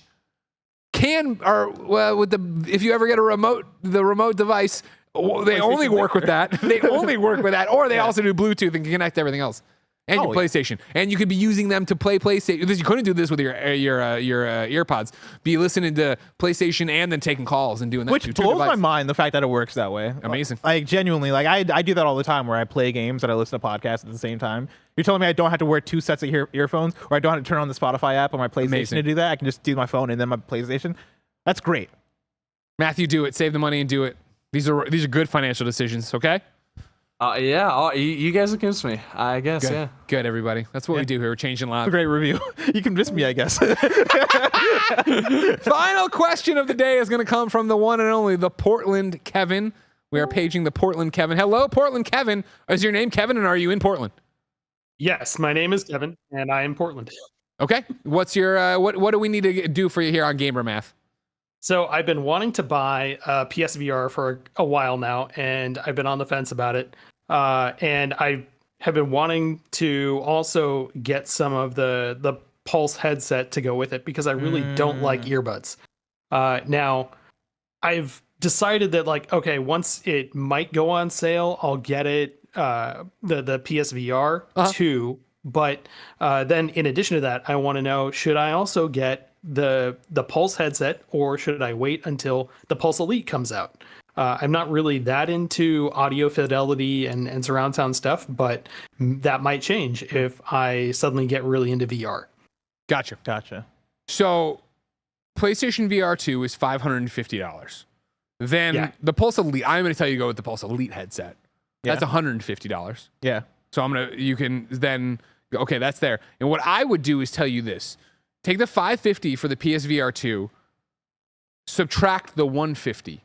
if you ever get the remote device, they only work with that. They only work with that, or they also do Bluetooth and can connect to everything else. And your PlayStation. And you could be using them to play PlayStation. You couldn't do this with your earpods. Be listening to PlayStation and then taking calls and doing that. Which blows my mind, the fact that it works that way. Amazing. Like genuinely, like I do that all the time where I play games and I listen to podcasts at the same time. You're telling me I don't have to wear 2 sets of earphones, or I don't have to turn on the Spotify app on my PlayStation to do that? I can just do my phone and then my PlayStation. That's great. Matthew, do it. Save the money and do it. These are good financial decisions, okay? You guys against me, I guess. Good. Yeah. Good, everybody. That's what we do here. We're changing lives. It's a great review. You can miss me, I guess. Final question of the day is going to come from the one and only, the Portland Kevin. We are paging the Portland Kevin. Hello, Portland Kevin. Is your name Kevin, and are you in Portland? Yes, my name is Kevin, and I am Portland. Okay. What's your what do we need to do for you here on Gamer Math? So I've been wanting to buy a PSVR for a while now, and I've been on the fence about it. And I have been wanting to also get some of the Pulse headset to go with it because I really don't like earbuds. Now, I've decided that okay, once it might go on sale, I'll get it, the PSVR 2. But then in addition to that, I want to know, should I also get the Pulse headset, or should I wait until the Pulse Elite comes out? I'm not really that into audio fidelity and surround sound stuff, but that might change if I suddenly get really into VR. Gotcha. So PlayStation VR 2 is $550. Then the Pulse Elite, I'm going to tell you to go with the Pulse Elite headset. That's $150. Yeah. So you can then, okay, that's there. And what I would do is tell you this. Take the $550 for the PSVR 2, subtract the $150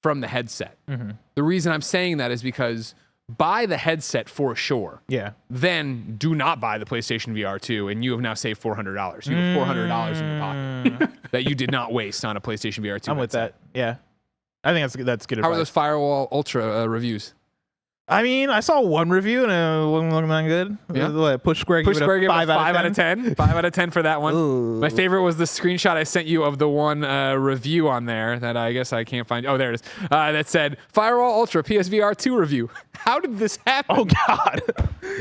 from the headset. Mm-hmm. The reason I'm saying that is because buy the headset for sure. Yeah. Then do not buy the PlayStation VR 2, and you have now saved $400. You have $400 in your pocket that you did not waste on a PlayStation VR 2 I'm with that. Yeah. I think that's good advice. How are those Firewall Ultra reviews? I mean, I saw one review and it wasn't looking that good. Yeah. Push Square gave it a 5 out of 10. 5 out of 10 for that one. Ooh. My favorite was the screenshot I sent you of the one review on there that I guess I can't find. Oh, there it is. That said, Firewall Ultra PSVR 2 review. How did this happen? Oh, God.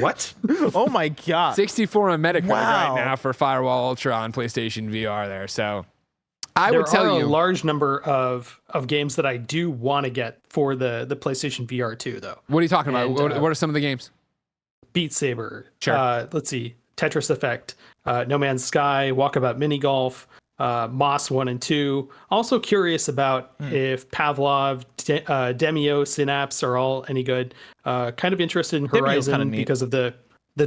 What? Oh, my God. 64 on Metacritic Wow. right now for Firewall Ultra on PlayStation VR there. So I would tell you. There are a large number of games that I do want to get for the PlayStation VR 2, though. What are you talking about? What are some of the games? Beat Saber. Sure. Let's see. Tetris Effect. No Man's Sky. Walkabout Mini Golf. Moss 1 and 2. Also curious about if Pavlov, Demio, Synapse are all any good. Kind of interested in Horizon because of the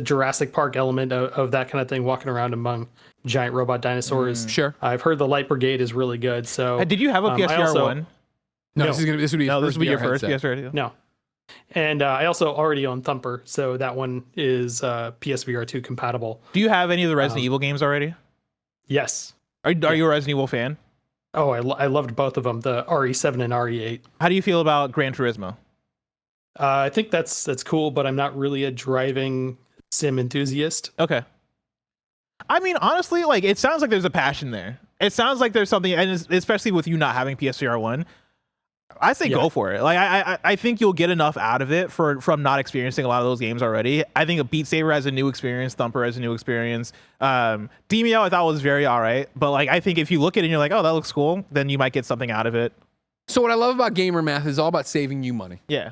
Jurassic Park element of that kind of thing, walking around among giant robot dinosaurs. Sure. I've heard the Light Brigade is really good. So did you have a PSVR 1? No, this would be your first PSVR. No. And I also already own Thumper, so that one is PSVR 2 compatible. Do you have any of the Resident Evil games already? Yes. Are you a Resident Evil fan? Oh, I loved both of them, the RE7 and RE8. How do you feel about Gran Turismo? I think that's cool, but I'm not really a driving sim enthusiast. Okay. I mean, honestly, it sounds like there's a passion there. It sounds like there's something, and especially with you not having PSVR 1, I say go for it. I think you'll get enough out of it from not experiencing a lot of those games already. I think a Beat Saber has a new experience, Thumper has a new experience. Demio I thought was very all right, but I think if you look at it and you're like, oh, that looks cool, then you might get something out of it. So what I love about Gamer Math is all about saving you money. Yeah.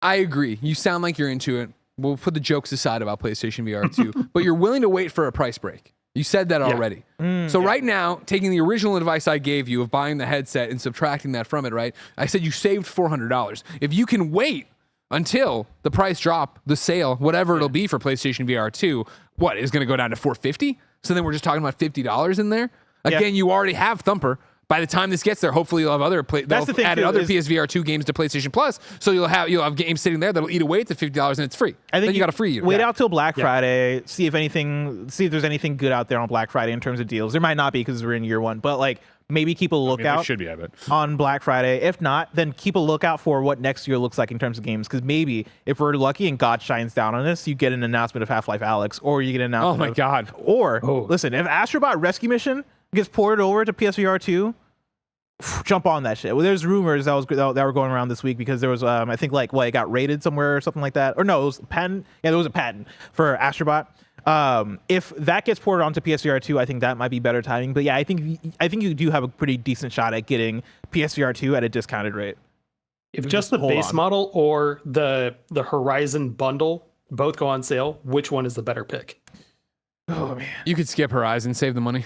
I agree. You sound like you're into it. We'll put the jokes aside about PlayStation VR 2, but you're willing to wait for a price break. You said that already. So right now, taking the original advice I gave you of buying the headset and subtracting that from it, right? I said you saved $400. If you can wait until the price drop, the sale, whatever it'll be for PlayStation VR 2, what is going to go down to $450? So then we're just talking about $50 in there. Again, you already have Thumper. By the time this gets there, hopefully you'll have other added other PSVR 2 games to PlayStation Plus. So you'll have games sitting there that'll eat away at the $50 and it's free. I think then you got a free. Wait out till Black Friday. See if there's anything good out there on Black Friday in terms of deals. There might not be because we're in year one, but like maybe keep a lookout. Should be, I bet. On Black Friday. If not, then keep a lookout for what next year looks like in terms of games. Because maybe if we're lucky and God shines down on us, you get an announcement of Half-Life Alyx, or you get an announcement. Oh my God! Or listen, if Astrobot Rescue Mission gets ported over to PSVR 2. Jump on that shit. Well, there's rumors that were going around this week because there was I think it got rated somewhere or something like that. Or no, it was a patent. Yeah, there was a patent for Astrobot. If that gets ported onto PSVR 2, I think that might be better timing. But yeah, I think you do have a pretty decent shot at getting PSVR 2 at a discounted rate. If just the base model or the Horizon bundle both go on sale, which one is the better pick? Oh man, you could skip Horizon, save the money.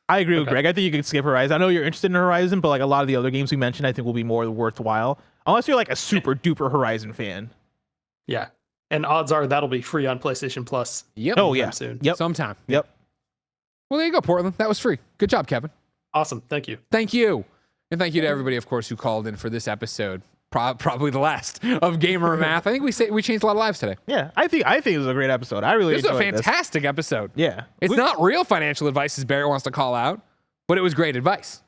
I agree with Greg. I think you could skip Horizon. I know you're interested in Horizon, but like a lot of the other games we mentioned, I think will be more worthwhile. Unless you're like a super duper Horizon fan. Yeah. And odds are that'll be free on PlayStation Plus. Yep. Oh yeah. Soon. Yep. Sometime. Yep. Well, there you go, Portland. That was free. Good job, Kevin. Awesome. Thank you. Thank you. And thank you to everybody, of course, who called in for this episode. Probably the last of Gamer Math. I think we changed a lot of lives today. Yeah, I think it was a great episode. I really enjoyed this. This is a fantastic episode. Yeah. It's not real financial advice, as Barrett wants to call out, but it was great advice.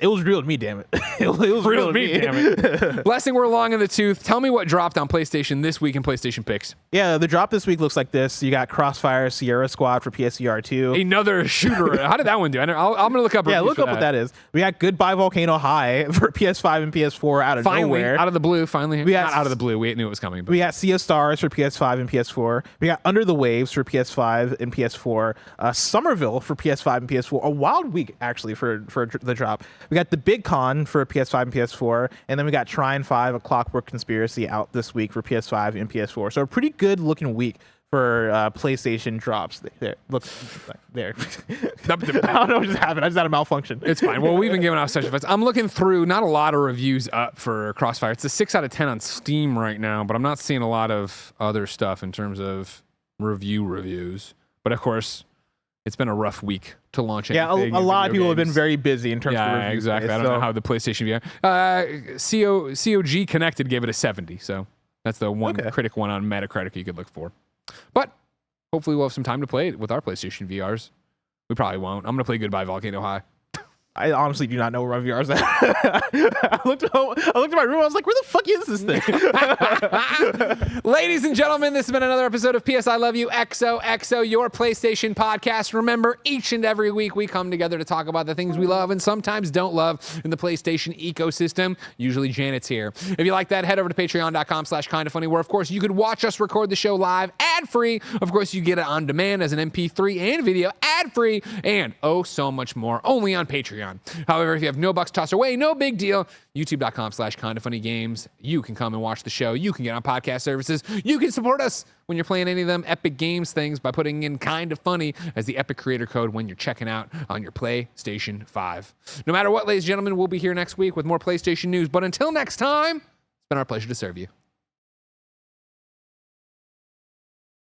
It was real to me, damn it. It was real to me, damn it. Blessing, we're long in the tooth. Tell me what dropped on PlayStation this week in PlayStation Picks. Yeah, the drop this week looks like this. You got Crossfire Sierra Squad for PSVR 2. Another shooter. How did that one do? I'm going to look up. Yeah, look up what that is. We got Goodbye Volcano High for PS5 and PS4 out of nowhere. Out of the blue, finally. Not out of the blue. We knew it was coming. But. We got Sea of Stars for PS5 and PS4. We got Under the Waves for PS5 and PS4. Somerville for PS5 and PS4. A wild week, actually, for the drop. We got The Big Con for PS5 and PS4. And then we got Trine 5, A Clockwork Conspiracy out this week for PS5 and PS4. So a pretty good looking week for PlayStation drops. There, look, there. I don't know what just happened. I just had a malfunction. It's fine. Well, we've been giving out such advice. I'm looking through, not a lot of reviews up for Crossfire. It's a 6 out of 10 on Steam right now, but I'm not seeing a lot of other stuff in terms of reviews. But of course, it's been a rough week to launch anything. Yeah, a lot of people have been very busy in terms of reviews. Yeah, exactly. I don't know how the PlayStation VR. COG Connected gave it a 70, so that's the one critic one on Metacritic you could look for. But hopefully we'll have some time to play it with our PlayStation VRs. We probably won't. I'm going to play Goodbye Volcano High. I honestly do not know where my VR's at. I looked at my room. I was like, where the fuck is this thing? Ladies and gentlemen, this has been another episode of PS I Love You XOXO, your PlayStation podcast. Remember, each and every week we come together to talk about the things we love and sometimes don't love in the PlayStation ecosystem. Usually Janet's here. If you like that, head over to patreon.com/KindaFunny, where, of course, you could watch us record the show live ad-free. Of course, you get it on demand as an MP3 and video ad-free, and so much more, only on Patreon. However, if you have no bucks tossed away, no big deal. YouTube.com/KindaFunnyGames. You can come and watch the show. You can get on podcast services. You can support us when you're playing any of them Epic Games things by putting in Kinda Funny as the Epic creator code when you're checking out on your PlayStation 5. No matter what, ladies and gentlemen, we'll be here next week with more PlayStation news. But until next time, it's been our pleasure to serve you.